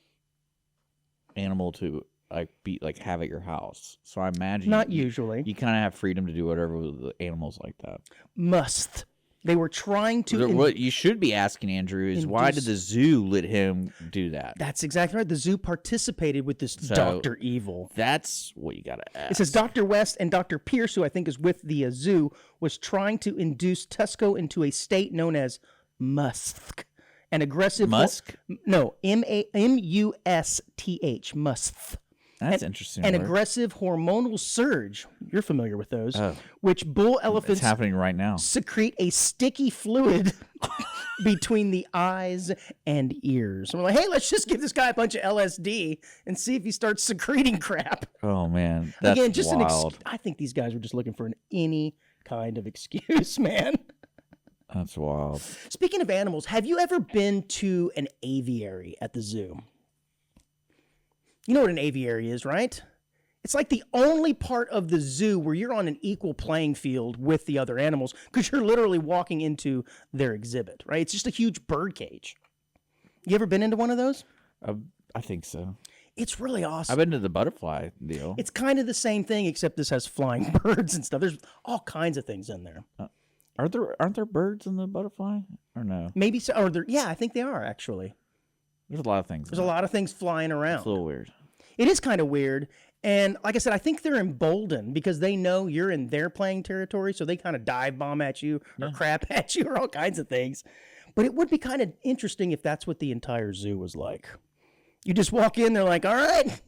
animal to have at your house. So I imagine Not usually. You kind of have freedom to do whatever with the animals like that. Must. They were trying to. What you should be asking, Andrew, is why did the zoo let him do that? That's exactly right. The zoo participated with this Dr. Evil. That's what you got to ask. It says Dr. West and Dr. Pierce, who I think is with the zoo, was trying to induce Tusco into a state known as musk. An aggressive... Musk? No, M-U-S-T-H, musk. That's interesting. An word. aggressive hormonal surge, you're familiar with those, which bull elephants It's happening right now. secrete a sticky fluid between the eyes and ears. And we're like, hey, let's just give this guy a bunch of LSD and see if he starts secreting crap. Oh, man. That's Again, just wild. I think these guys were just looking for any kind of excuse, man. That's wild. Speaking of animals, have you ever been to an aviary at the zoo? You know what an aviary is, right? It's like the only part of the zoo where you're on an equal playing field with the other animals because you're literally walking into their exhibit, right? It's just a huge bird cage. You ever been into one of those? I think so. It's really awesome. I've been to the butterfly deal. It's kind of the same thing, except this has flying birds and stuff. There's all kinds of things in there. Aren't there birds in the butterfly? Or no? Maybe so. Or yeah, I think they are actually. There's a lot of things. There's a lot of things flying around. It's a little weird. It is kind of weird. And like I said, I think they're emboldened because they know you're in their playing territory. So they kind of dive bomb at you or crap at you or all kinds of things. But it would be kind of interesting if that's what the entire zoo was like. You just walk in, they're like, all right,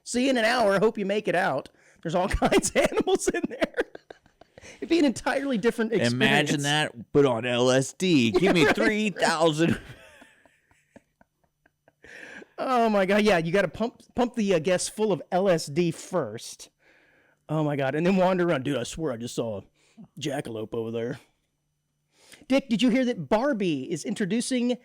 see you in an hour. Hope you make it out. There's all kinds of animals in there. It'd be an entirely different experience. Imagine that, but on LSD. Give me 3,000. Oh my God! Yeah, you got to pump the guests full of LSD first. Oh my God, and then wander around. Dude, I swear I just saw a jackalope over there. Dick, did you hear that Barbie is introducing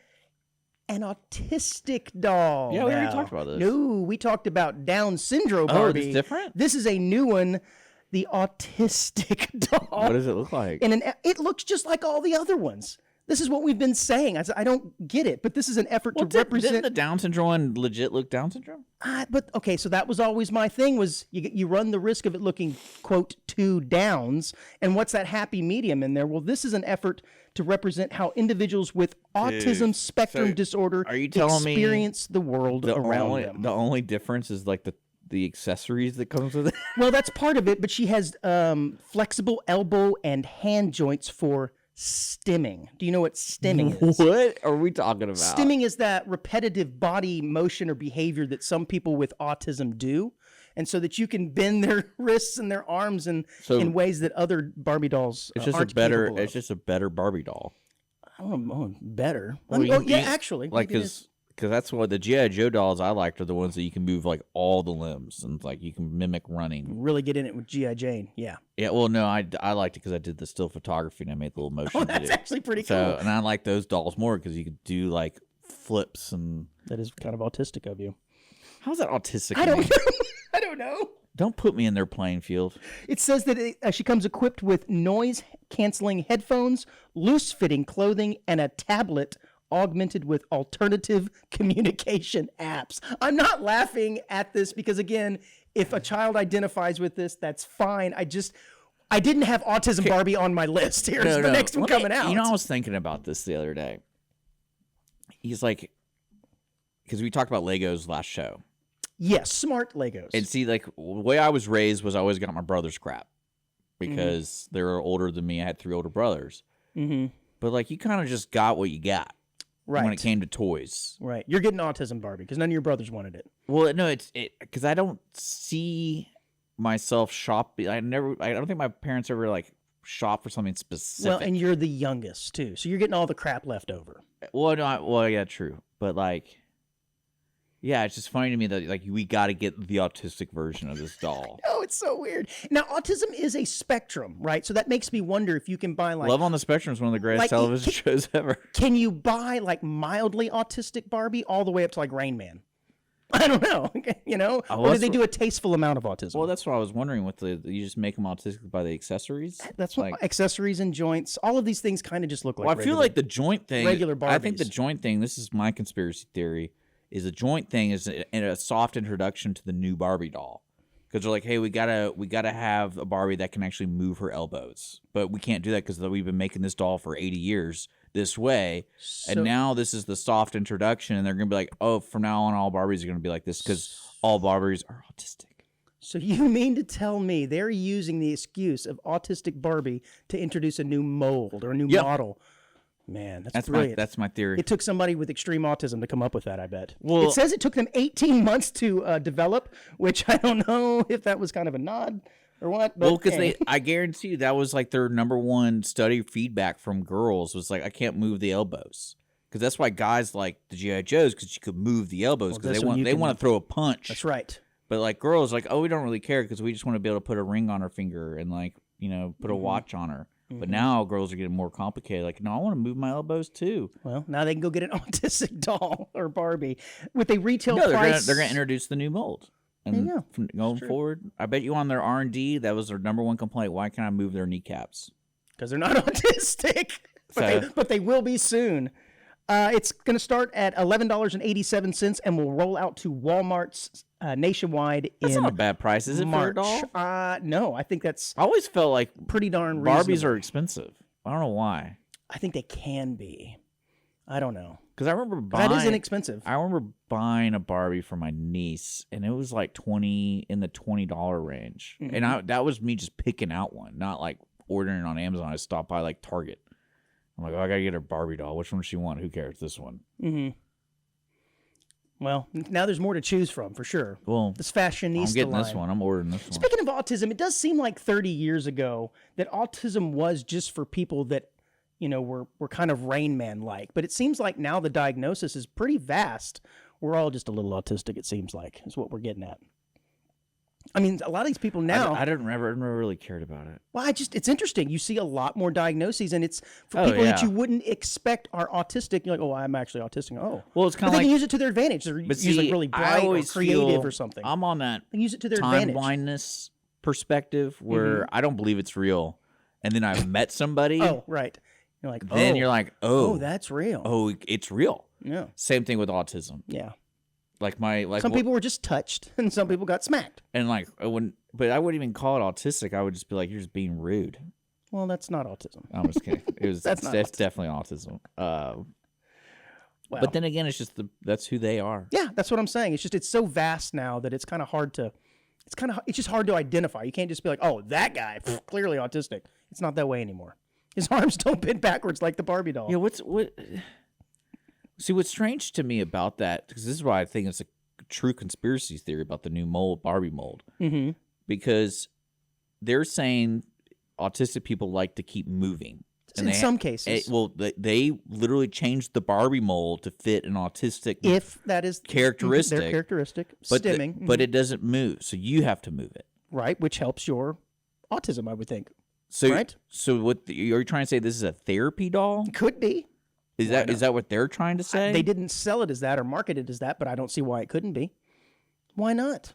an autistic doll? Yeah, we already now? talked about this. No, we talked about Down syndrome Barbie. Oh, it's different? This is a new one, the autistic doll. What does it look like? And it looks just like all the other ones. This is what we've been saying. I don't get it, but this is an effort to represent. Didn't the Down syndrome one legit look Down syndrome? But okay, so that was always my thing. Was you run the risk of it looking quote two downs, and what's that happy medium in there? Well, this is an effort to represent how individuals with autism spectrum disorder are you telling me experience the world around them. The only difference is like the accessories that comes with it. Well, that's part of it, but she has flexible elbow and hand joints for stimming. Do you know what stimming is? What are we talking about? Stimming is that repetitive body motion or behavior that some people with autism do. And so that you can bend their wrists and their arms in ways that other Barbie dolls it's just aren't a better. capable of. It's just a better Barbie doll. I don't know, better. Well, Actually, like because that's what the G.I. Joe dolls I liked are the ones that you can move like all the limbs and like you can mimic running. Really get in it with G.I. Jane, yeah. Yeah, well, no, I liked it because I did the still photography and I made the little motion. Oh, that's actually pretty cool. And I like those dolls more because you could do like flips and. That is kind of autistic of you. How's that autistic? I don't know. I don't know. Don't put me in their playing field. It says that she comes equipped with noise-canceling headphones, loose-fitting clothing, and a tablet augmented with alternative communication apps. I'm not laughing at this because, again, if a child identifies with this, that's fine. I didn't have Autism Barbie on my list. Here's the next one coming out. You know, I was thinking about this the other day. He's like, because we talked about Legos last show. Yes, smart Legos. And see, like, the way I was raised was I always got my brother's crap because they were older than me. I had 3 older brothers. Mm-hmm. But, like, you kind of just got what you got when it came to toys. Right. You're getting Autism Barbie because none of your brothers wanted it. Well, no, it's because I don't see myself shopping. I don't think my parents ever, like, shop for something specific. Well, and you're the youngest, too. So you're getting all the crap left over. Well, no, yeah, true. But like, yeah, it's just funny to me that like we got to get the autistic version of this doll. Oh, it's so weird. Now, autism is a spectrum, right? So that makes me wonder if you can buy like Love on the Spectrum is one of the greatest like, television shows ever. can you buy like mildly autistic Barbie all the way up to like Rain Man? I don't know, you know, Oh, or do that's they what- do a tasteful amount of autism? Well, that's what I was wondering. With you just make them autistic by the accessories. That's what like. accessories and joints, all of these things kind of just look like. Well, I feel regular- like the joint thing. regular I think the Barbies. joint thing. This is my conspiracy theory. Is the joint thing is a soft introduction to the new Barbie doll, because they're like, hey, we gotta have a Barbie that can actually move her elbows, but we can't do that because we've been making this doll for 80 years this way, So- and now this is the soft introduction, and they're gonna be like, oh, from now on, all Barbies are gonna be like this because all Barbies are autistic. So you mean to tell me they're using the excuse of autistic Barbie to introduce a new mold or a new Yep. model? Man, That's brilliant. that's my theory. It took somebody with extreme autism to come up with that, I bet. Well- it says it took them 18 months to develop, which I don't know if that was kind of a nod or what. But Well, because hey. I guarantee you that was like their number one study feedback from girls was like, I can't move the elbows. Because that's why guys like the G.I. Joes, because you could move the elbows, Well, because this they one want you they can- want to throw a punch. That's right. But like girls, like, oh, we don't really care because we just want to be able to put a ring on her finger and like, put a Mm-hmm. watch on her. But now girls are getting more complicated. Like, no, I want to move my elbows too. Well, now they can go get an autistic doll or Barbie with a retail No, price. they're gonna introduce the new mold. And There you go. from going forward, I bet you on their R&D, that was their number one complaint. Why can't I move their kneecaps? because they're not autistic, So- but they will be soon. It's going to start at $11.87 and will roll out to Walmart's nationwide That's in not a bad price, is it, March. for a doll? No, I think that's I always felt like pretty darn Barbies reasonable. are expensive. I don't know why. I think they can be. I don't know. Because I remember buying. That is inexpensive. I remember buying a Barbie for my niece, and it was like in the $20 range, Mm-hmm. and that was me just picking out one, not like ordering it on Amazon. I stopped by like Target. I'm like, oh, I gotta get her Barbie doll. Which one does she want? Who cares? This one. Mm-hmm. Well, now there's more to choose from for sure. Well, This fashionista I'm getting line. this one. I'm ordering this one. Speaking of autism, it does seem like 30 years ago that autism was just for people that, were kind of Rain Man like. But it seems like now the diagnosis is pretty vast. We're all just a little autistic, it seems like, is what we're getting at. I mean, a lot of these people now. I never really cared about it. Well, it's interesting. You see a lot more diagnoses, and it's for Oh, people that yeah. you wouldn't expect are autistic. You're like, oh, I'm actually autistic. Oh, Well, it's but kind they of can like. use it to their advantage. They're But usually see, really I bright or always creative feel or something. I'm on that They can use it to their time advantage. blindness perspective where I don't believe it's real, and then I've met somebody. Oh, right. You're like, Then oh, you're like, oh, that's real. oh, it's real. Yeah, Same thing with autism. yeah. Like Some people were just touched, and some people got smacked. and like I wouldn't even call it autistic. I would just be like, you're just being rude. Well, that's not autism. I'm just kidding. It was That's that's, not autism. definitely autism. Well, But then again, it's just that's who they are. yeah, that's what I'm saying. It's so vast now that it's kind of hard to. It's just hard to identify. You can't just be like, oh, that guy, clearly autistic. It's not that way anymore. His arms don't bend backwards like the Barbie doll. Yeah. What? See, what's strange to me about that, because this is why I think it's a true conspiracy theory about the new Barbie mold, Mm-hmm. because they're saying autistic people like to keep moving. In some cases, They literally changed the Barbie mold to fit an autistic if that is characteristic, their characteristic, but stimming, but it doesn't move, so you have to move it. right, which helps your autism, I would think. So, Right. So what are you trying to say? This is a therapy doll? Could be. Is that what they're trying to say? They didn't sell it as that or market it as that, but I don't see why it couldn't be. Why not?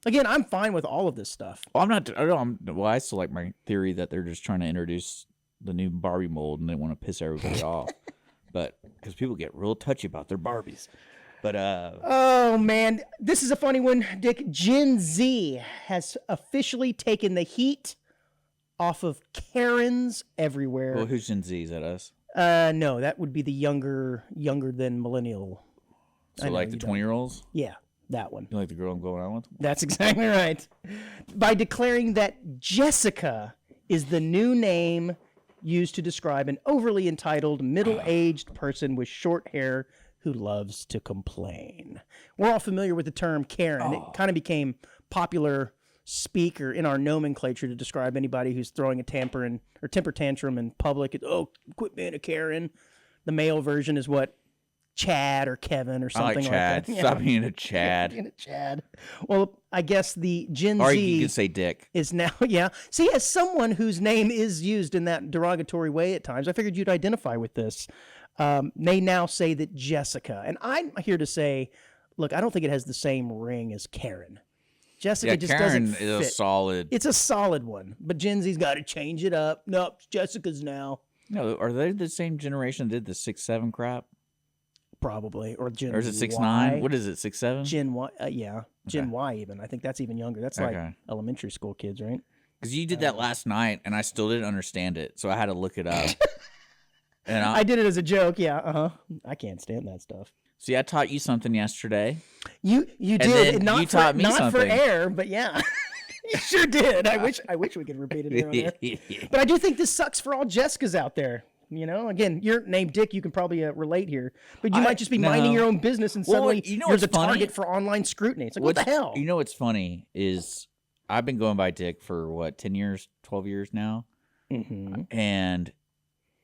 Again, I'm fine with all of this stuff. Well, I'm not. I still like my theory that they're just trying to introduce the new Barbie mold and they want to piss everybody off. But because people get real touchy about their Barbies. But Oh man, this is a funny one, Dick. Gen Z has officially taken the heat off of Karens everywhere. well, who's Gen Z? Is that us? No, that would be the younger than millennial. I So know, like the you don't. 20-year-olds? Yeah, that one. You like the girl I'm going out with? That's exactly right. By declaring that Jessica is the new name used to describe an overly entitled, middle-aged person with short hair who loves to complain. We're all familiar with the term Karen. It kind of became popular speaker in our nomenclature to describe anybody who's throwing a temper tantrum in public. Oh, quit being a Karen. The male version is what Chad or Kevin or I something like Chad. that. Stop being a Chad. Being a Chad. Well, I guess the Gen Or Z you can say Dick. is now, yeah. See, as someone whose name is used in that derogatory way at times, I figured you'd identify with this. They now say that Jessica, and I'm here to say, look, I don't think it has the same ring as Karen. Jessica just Karen doesn't is fit. a solid. It's a solid one, but Gen Z's got to change it up. Nope, it's Jessica's now. No, are they the same generation that did the 6'7" crap? Probably. Or Gen Or is it 6'9"? Y. What is it, 6'7"? Gen Y, yeah. Gen Okay. Y even. I think that's even younger. That's like Okay. elementary school kids, right? Because you did that last night, and I still didn't understand it, so I had to look it up. And I did it as a joke, yeah. I can't stand that stuff. see, I taught you something yesterday. You then did, not you for taught me not for something. air, but yeah. You sure did. I wish we could repeat it here on air. But I do think this sucks for all Jessicas out there. You know, again, you're named Dick. You can probably relate here, but you might just be minding your own business, and Well, suddenly you know you're what's the funny? target for online scrutiny. It's like, what the hell? You know what's funny is I've been going by Dick for 10 years, 12 years now, and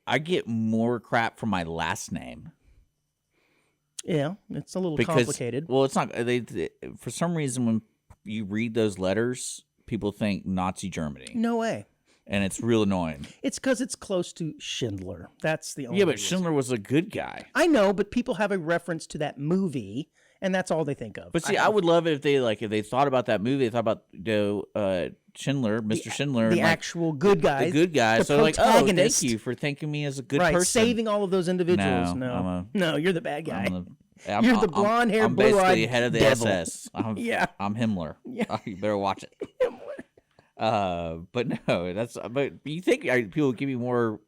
I get more crap for my last name. Yeah, it's a little Because, complicated. well, it's not. For some reason, when you read those letters, people think Nazi Germany, No way. and it's real annoying. It's because it's close to Schindler. That's the only Yeah, but reason. Schindler was a good guy. I know, but people have a reference to that movie, and that's all they think of. But see, I would love it if they thought about that movie. They thought about Schindler, Mr. Schindler, the and, like, actual good guys. the good guys. the So like, oh, protagonist. thank you for thinking me as a good Right, person. saving all of those individuals. No, No, you're the bad guy. I'm You're the blonde-haired, I'm basically blue-eyed head of the devil. SS. Yeah. I'm Himmler. Yeah. You better watch it. But no, but you think people would give me more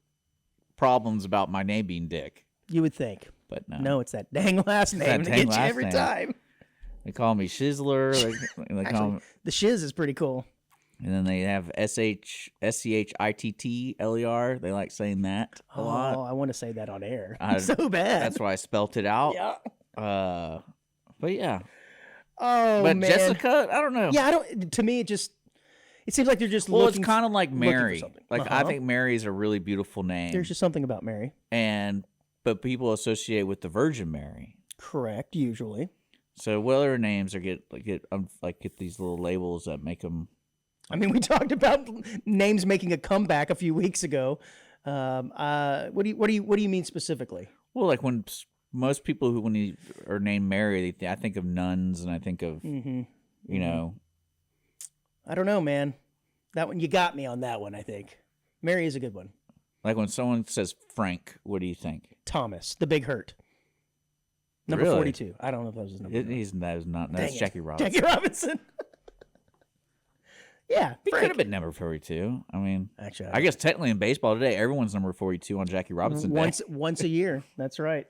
problems about my name being Dick? You would think. But no, No, it's that dang last name to dang get you last every name. time. They call me Shizzler. They call Actually, me, the shiz is pretty cool. and then they have SCHITTLER. They like saying that a lot. Oh, I want to say that on air. I- So bad. That's why I spelt it out. Yeah. But yeah. Oh, But man. Jessica, I don't know. Yeah, I don't. To me, it seems like they're just Well, looking. it's kind of like looking for Mary. something. Like I Uh-huh. think Mary is a really beautiful name, There's just something about Mary. but people associate with the Virgin Mary. Correct. Usually. So what other names are get these little labels that make them? I mean, we talked about names making a comeback a few weeks ago. What do you mean specifically? Well, like when most people when you are named Mary, I think of nuns and I think of Mm-hmm. you know. I don't know, man. That one, you got me on that one, I think. Mary is a good one. Like when someone says Frank, what do you think? Thomas, the Big Hurt. Number Really? 42. I don't know if that was his number. That is not. That's Dang it. Jackie Robinson. Jackie Robinson. Yeah, He could Frank. have been number 42. I mean, Actually, I guess technically in baseball today, everyone's number 42 on Jackie Robinson Day. once a year. That's right.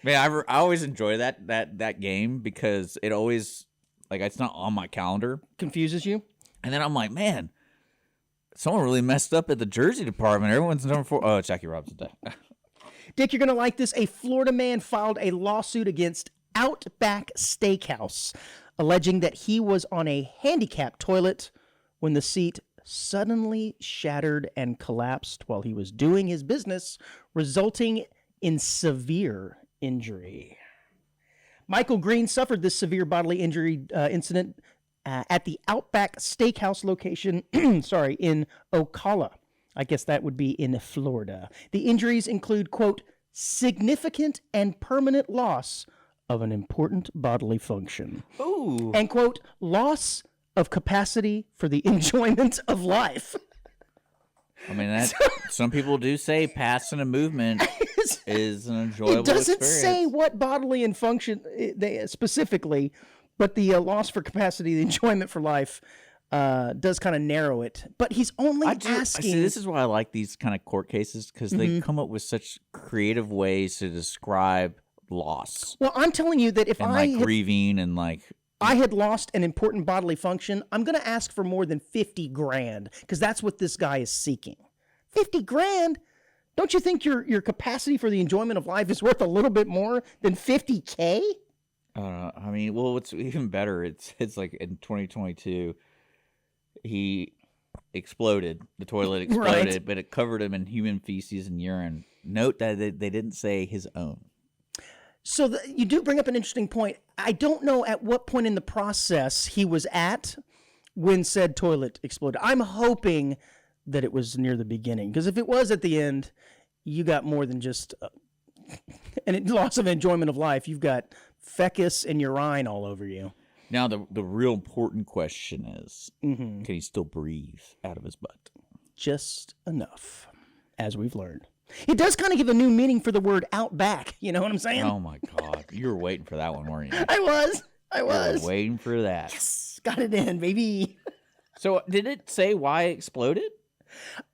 Man, I always enjoy that game because it always it's not on my calendar, Confuses you? and then I'm like, man, someone really messed up at the jersey department. Everyone's number 4. Oh, it's Jackie Robinson Day. Dick, you're going to like this. A Florida man filed a lawsuit against Outback Steakhouse, alleging that he was on a handicapped toilet when the seat suddenly shattered and collapsed while he was doing his business, resulting in severe injury. Michael Green suffered this severe bodily injury incident at the Outback Steakhouse location, in Ocala. I guess that would be in Florida. The injuries include, quote, significant and permanent loss of an important bodily function. Ooh. And, quote, loss of capacity for the enjoyment of life. I mean, some people do say passing a movement is an enjoyable It doesn't experience. say what bodily and function they specifically, but the loss for capacity, the enjoyment for life, does kind of narrow it. But he's only asking. See, this is why I like these kind of court cases because they come up with such creative ways to describe loss Well, I'm telling you that if and grieving and I had lost an important bodily function, I'm going to ask for more than 50 grand because that's what this guy is seeking. 50 grand? Don't you think your capacity for the enjoyment of life is worth a little bit more than 50K? I mean, well, what's even better? It's like in 2022, he exploded. The toilet exploded, Right. but it covered him in human feces and urine. Note that they didn't say his own. So you do bring up an interesting point. I don't know at what point in the process he was at when said toilet exploded. I'm hoping that it was near the beginning, because if it was at the end, you got more than just an loss of enjoyment of life. You've got fecus and urine all over you. Now, the real important question is, Mm-hmm. can he still breathe out of his butt? Just enough, as we've learned. It does kind of give a new meaning for the word outback. You know what I'm saying? Oh, my God. You were waiting for that one, weren't you? I was. You were waiting for that. Yes, got it in, baby. So, did it say why it exploded?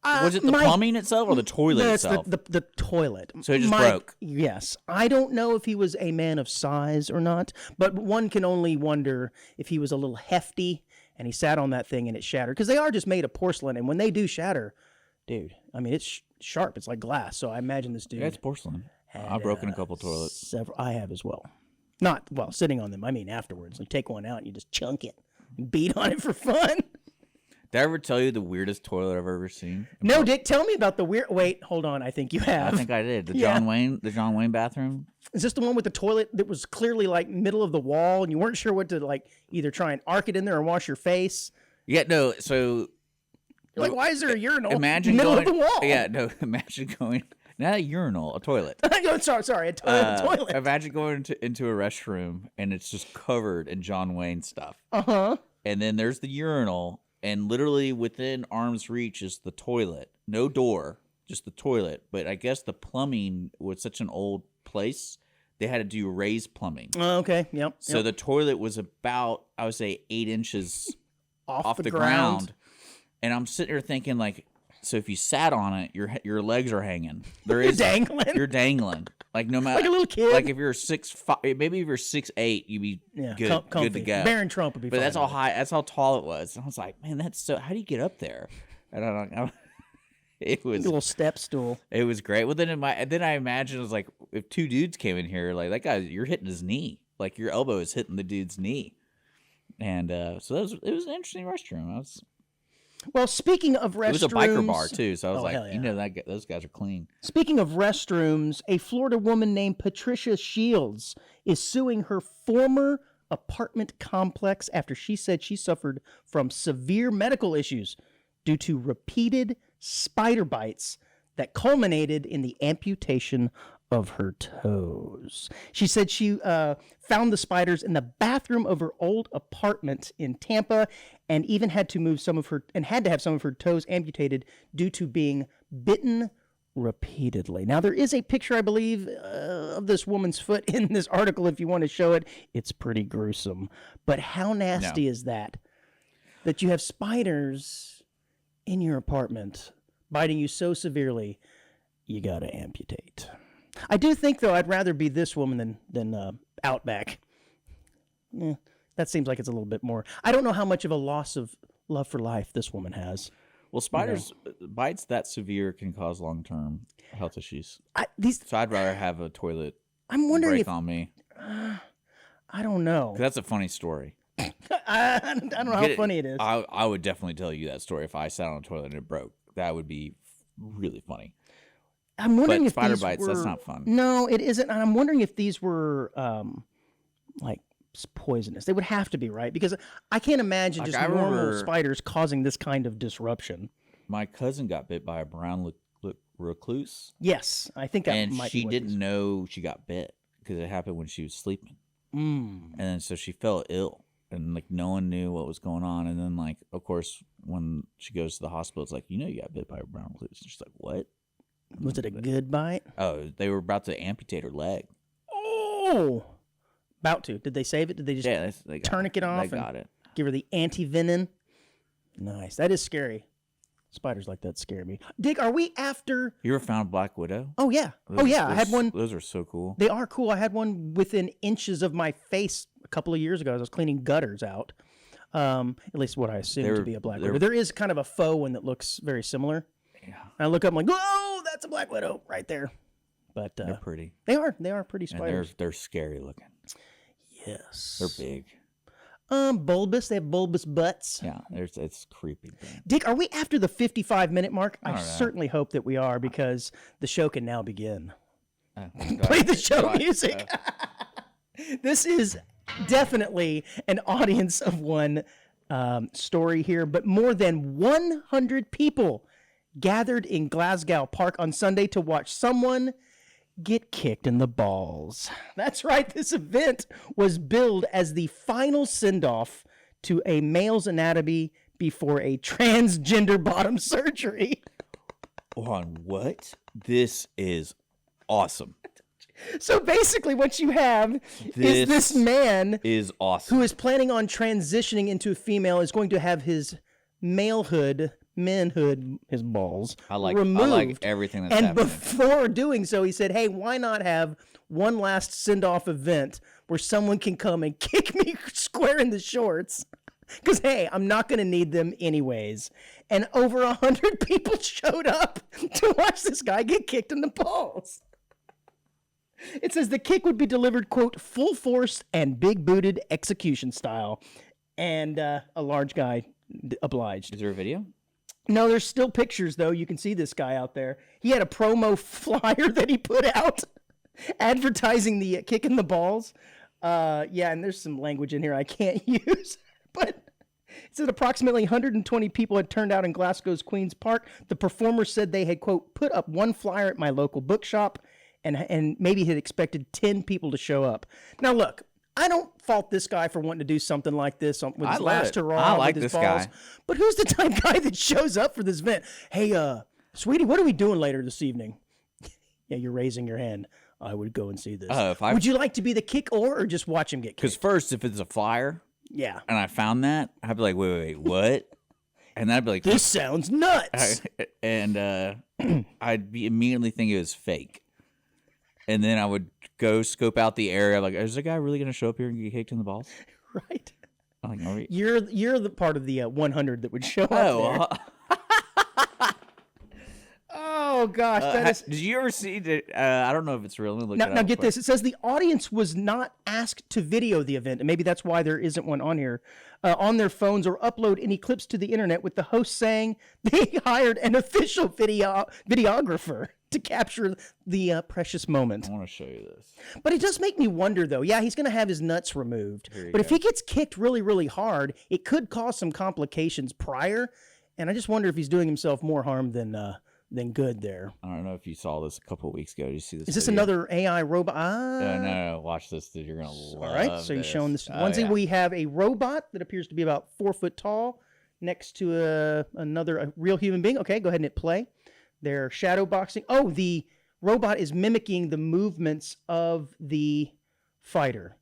Was it the plumbing itself or the toilet No, it's itself? the toilet. So it just broke. Yes. I don't know if he was a man of size or not, but one can only wonder if he was a little hefty and he sat on that thing and it shattered. Because they are just made of porcelain, and when they do shatter, dude, I mean, it's sharp. It's like glass. So I imagine this dude. Yeah, it's porcelain. I've broken a couple toilets. I have as well. Not while sitting on them. I mean, afterwards. Like, take one out and you just chunk it and beat on it for fun. Did I ever tell you the weirdest toilet I've ever seen? No, Dick, tell me about the weird. Wait, hold on. I think you have. I think I did. The Yeah. John Wayne bathroom. Is this the one with the toilet that was clearly like middle of the wall and you weren't sure what to like either try and arc it in there or wash your face? Yeah, no. So You're like, why is there a urinal imagine middle going. of the wall? Yeah, no. Imagine going. Not a urinal, a toilet. sorry, a toilet. Imagine going into a restroom and it's just covered in John Wayne stuff. Uh-huh. And then there's the urinal, and literally within arm's reach is the toilet. No door, just the toilet. But I guess the plumbing was such an old place, they had to do raised plumbing. Okay, yep. So the toilet was about, I would say, 8 inches off the ground. And I'm sitting there thinking, like, so if you sat on it, your legs are hanging. You're dangling. You're dangling. Like no matter, like a little kid. Like if you're 6'5", maybe if you're 6'8", you'd be good to go. Baron Trump would be. But fine that's how with it. high. That's how tall it was. And I was like, man, that's so. How do you get up there? I don't know. It was a little step stool. It was great. Well, then I imagine it was like if two dudes came in here, like that guy, you're hitting his knee, like your elbow is hitting the dude's knee, and so it was an interesting restroom. Well, speaking of restrooms, it was a biker bar too, so I was like, hell yeah. you know, those guys are clean. Speaking of restrooms, a Florida woman named Patricia Shields is suing her former apartment complex after she said she suffered from severe medical issues due to repeated spider bites that culminated in the amputation of her toes. She said she found the spiders in the bathroom of her old apartment in Tampa, and even had to have some of her toes amputated due to being bitten repeatedly. Now, there is a picture, I believe, of this woman's foot in this article if you want to show it. It's pretty gruesome. But how nasty is that? That you have spiders in your apartment biting you so severely, you got to amputate. I do think, though, I'd rather be this woman than Outback. That seems like it's a little bit more. I don't know how much of a loss of love for life this woman has. Well, spiders bites that severe can cause long-term health issues. So I'd rather have a toilet break on me. I don't know. That's a funny story. I don't know how funny it is. I would definitely tell you that story if I sat on a toilet and it broke. That would be really funny. I'm wondering if spider these bites, were, that's not fun. No, it isn't. And I'm wondering if these were like poisonous. They would have to be, right? Because I can't imagine just normal spiders causing this kind of disruption. My cousin got bit by a brown recluse. Yes, I think that might be she didn't know she got bit because it happened when she was sleeping. And then so she fell ill, and like no one knew what was going on. And then like, of course, when she goes to the hospital, it's like, you know, you got bit by a brown recluse. And she's like, what? Was it a good bite? Oh, they were about to amputate her leg. Oh, about to. Did they save it? Did they just tourniquet off? They got it. Give her the anti-venom. Nice. That is scary. Spiders like that scare me. Dick, are we after? You ever found Black Widow? Oh yeah. I had one. Those are so cool. They are cool. I had one within inches of my face a couple of years ago. I was cleaning gutters out. At least what I assumed to be a Black Widow. There is kind of a faux one that looks very similar. Yeah. And I look up, I'm like, whoa, that's a Black Widow right there. But they're pretty. They are pretty spiders. And they're scary looking. Yes. They're big. Bulbous. They have bulbous butts. Yeah, it's creepy. Dick, are we after the 55-minute mark? I certainly hope that we are, because the show can now begin. Play the show music. This is definitely an audience of one story here, but more than 100 people gathered in Glasgow Park on Sunday to watch someone get kicked in the balls. That's right. This event was billed as the final send-off to a male's anatomy before a transgender bottom surgery. On what? This is awesome. So basically what you have is this man is awesome. who is planning on transitioning into a female, is going to have his manhood, his balls removed. I like everything that's and happening. Before doing so, he said, hey, why not have one last send-off event where someone can come and kick me square in the shorts? Because, hey, I'm not going to need them anyways. And over 100 people showed up to watch this guy get kicked in the balls. It says the kick would be delivered, quote, full force and big-booted execution style. And a large guy obliged. Is there a video? No, there's still pictures, though. You can see this guy out there. He had a promo flyer that he put out advertising the kick in the balls. Yeah, and there's some language in here I can't use. But it said approximately 120 people had turned out in Glasgow's Queen's Park. The performer said they had, quote, put up one flyer at my local bookshop and maybe had expected 10 people to show up. Now, look, I don't fault this guy for wanting to do something like this with his last hurrah. I like with his this balls. guy. But who's the type of guy that shows up for this event? Hey, sweetie, what are we doing later this evening? Yeah, you're raising your hand. I would go and see this. Would you like to be the kick or just watch him get kicked? Because first, if it's a flyer, yeah, and I found that, I'd be like, wait, what? And then I'd be like, this sounds nuts. And I'd be immediately think it was fake. And then I would go scope out the area. Like, is the guy really going to show up here and get kicked in the balls? Right. I'm like, no, you're the part of the 100 that would show up there. Oh gosh, that is. Did you ever see that? I don't know if it's real. Let me look it up. Now get this. It says the audience was not asked to video the event, and maybe that's why there isn't one on here, on their phones or upload any clips to the internet. With the host saying they hired an official videographer to capture the precious moment. I want to show you this. But it does make me wonder, though. Yeah, he's going to have his nuts removed. But if he gets kicked really, really hard, it could cause some complications prior. And I just wonder if he's doing himself more harm than good there. I don't know if you saw this a couple of weeks ago. Did you see this? Is this video? another AI robot? No. Watch this, dude. You're going to love All right, so he's showing this. Yeah. We have a robot that appears to be about 4 foot tall next to a real human being. Okay, go ahead and hit play. They're shadow boxing. Oh, the robot is mimicking the movements of the fighter.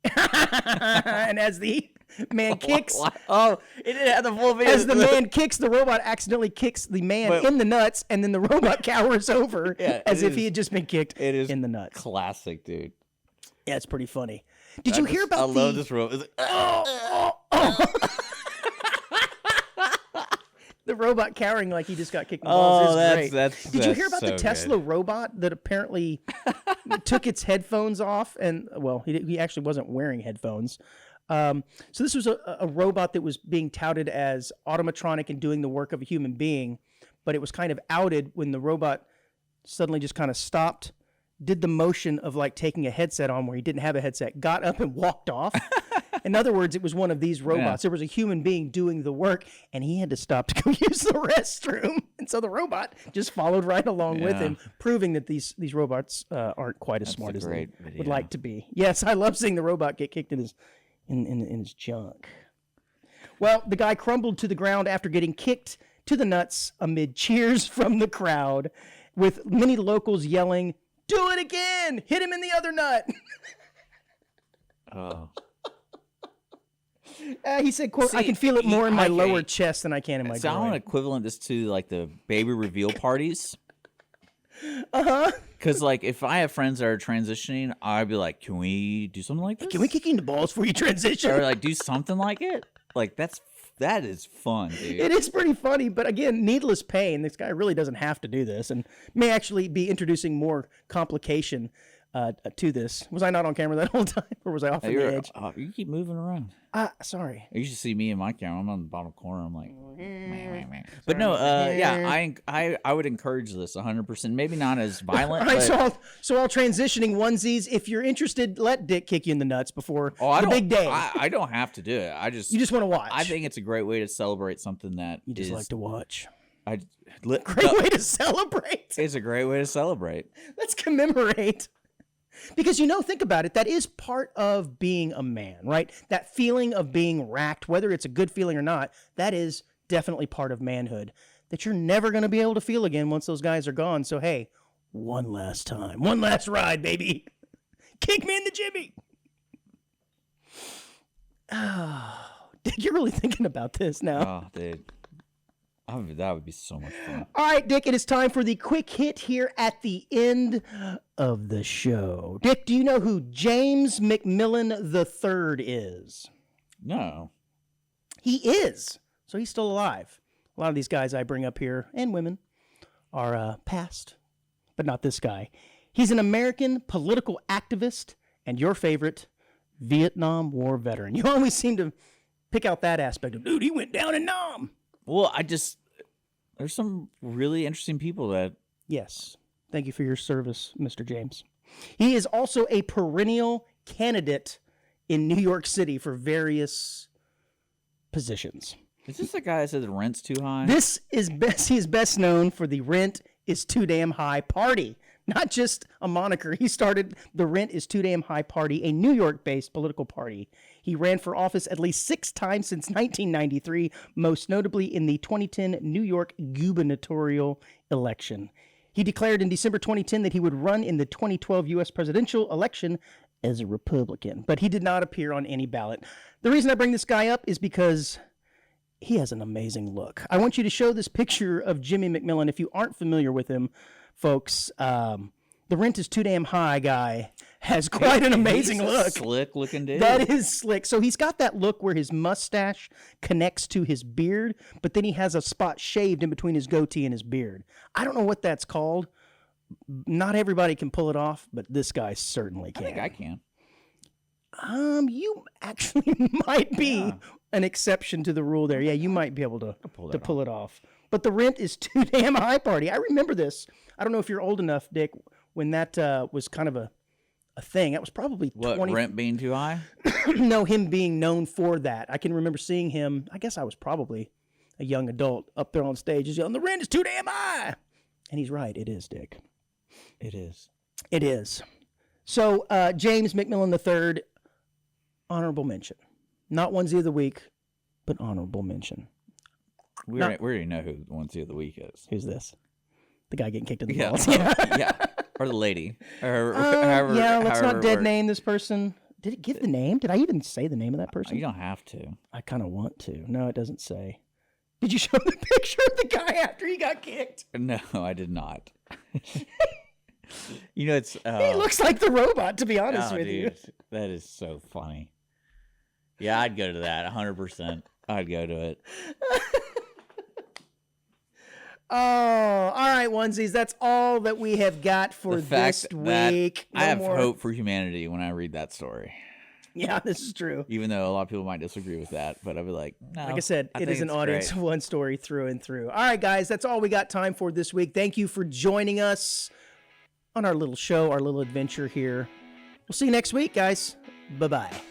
And as the man kicks... Oh, it didn't have the full video. As the man kicks, the robot accidentally kicks the man in the nuts, and then the robot cowers over as if he had just been kicked in the nuts. Classic, dude. Yeah, it's pretty funny. Did you hear about I love this robot. The robot cowering like he just got kicked in the balls is great. Did you hear about the Tesla robot that apparently took its headphones off? And, well, he actually wasn't wearing headphones. So this was a robot that was being touted as automatronic and doing the work of a human being, but it was kind of outed when the robot suddenly just kind of stopped, did the motion of like taking a headset on where he didn't have a headset, got up and walked off. In other words, it was one of these robots. Yeah. There was a human being doing the work, and he had to stop to go use the restroom. And so the robot just followed right along with him, proving that these robots aren't quite as smart as they would like to be. Yes, I love seeing the robot get kicked in his junk. Well, the guy crumbled to the ground after getting kicked to the nuts amid cheers from the crowd, with many locals yelling, "Do it again! Hit him in the other nut!" Oh. He said, quote, I can feel it more in my lower chest than I can in my groin. So I want to equivalent this to like the baby reveal parties. Uh-huh. Because like if I have friends that are transitioning, I'd be like, can we do something like this? Can we kick you in the balls before you transition? Or like do something like it? Like that is fun, dude. It is pretty funny, but again, needless pain. This guy really doesn't have to do this and may actually be introducing more complication. to this. Was I not on camera that whole time, or was I off on the edge? You keep moving around. Sorry. You should see me in my camera. I'm on the bottom corner. I'm like, meh. But no, yeah, I would encourage this 100%. Maybe not as violent. All right, but... so all transitioning onesies. If you're interested, let Dick kick you in the nuts before the big day. I don't have to do it. You just want to watch. I think it's a great way to celebrate something that you just like to watch. Great way to celebrate. It's a great way to celebrate. Let's commemorate. Because, think about it, that is part of being a man, right? That feeling of being racked, whether it's a good feeling or not, that is definitely part of manhood that you're never going to be able to feel again once those guys are gone. So, hey, one last time, one last ride, baby. Kick me in the jimmy. Oh, Dick, you're really thinking about this now. Oh, dude. That would be so much fun. All right, Dick, it is time for the quick hit here at the end of the show. Dick, do you know who James McMillan III is? No. He is. So he's still alive. A lot of these guys I bring up here, and women, are past, but not this guy. He's an American political activist and your favorite Vietnam War veteran. You always seem to pick out that aspect of, dude, he went down in Nam. Well, there's some really interesting people that... Yes. Thank you for your service, Mr. James. He is also a perennial candidate in New York City for various positions. Is this the guy that said the rent's too high? He is best known for the Rent is Too Damn High party. Not just a moniker. He started the Rent is Too Damn High party, a New York-based political party. He ran for office at least 6 times since 1993, most notably in the 2010 New York gubernatorial election. He declared in December 2010 that he would run in the 2012 U.S. presidential election as a Republican, but he did not appear on any ballot. The reason I bring this guy up is because he has an amazing look. I want you to show this picture of Jimmy McMillan. If you aren't familiar with him, folks, the Rent is Too Damn High guy has quite an amazing look. Slick looking dude. That is slick. So he's got that look where his mustache connects to his beard, but then he has a spot shaved in between his goatee and his beard. I don't know what that's called. Not everybody can pull it off, but this guy certainly can. I think I can. You actually might be an exception to the rule there. Yeah, you might be able to pull it off. But the Rent is Too Damn High party. I remember this. I don't know if you're old enough, Dick, when that was kind of a thing. That was probably Rent being too high? No, him being known for that. I can remember seeing him. I guess I was probably a young adult up there on stage, just yelling, "The rent is too damn high!" And he's right. It is, Dick. It is. It is. So James McMillan III, honorable mention. Not onesie of the week, but honorable mention. We already know who onesie of the week is. Who's this? The guy getting kicked in the balls. Yeah. Or the lady. Let's not dead name this person. Did it give the name? Did I even say the name of that person? You don't have to. I kind of want to. No, it doesn't say. Did you show the picture of the guy after he got kicked? No, I did not. It's... he looks like the robot, to be honest with you. That is so funny. Yeah, I'd go to that, 100%. I'd go to it. Oh, all right, onesies. That's all that we have got for this week. I have hope for humanity when I read that story. Yeah, this is true. Even though a lot of people might disagree with that, but I'd be like, no. Like I said, it is an audience of one story through and through. All right, guys, that's all we got time for this week. Thank you for joining us on our little show, our little adventure here. We'll see you next week, guys. Bye-bye.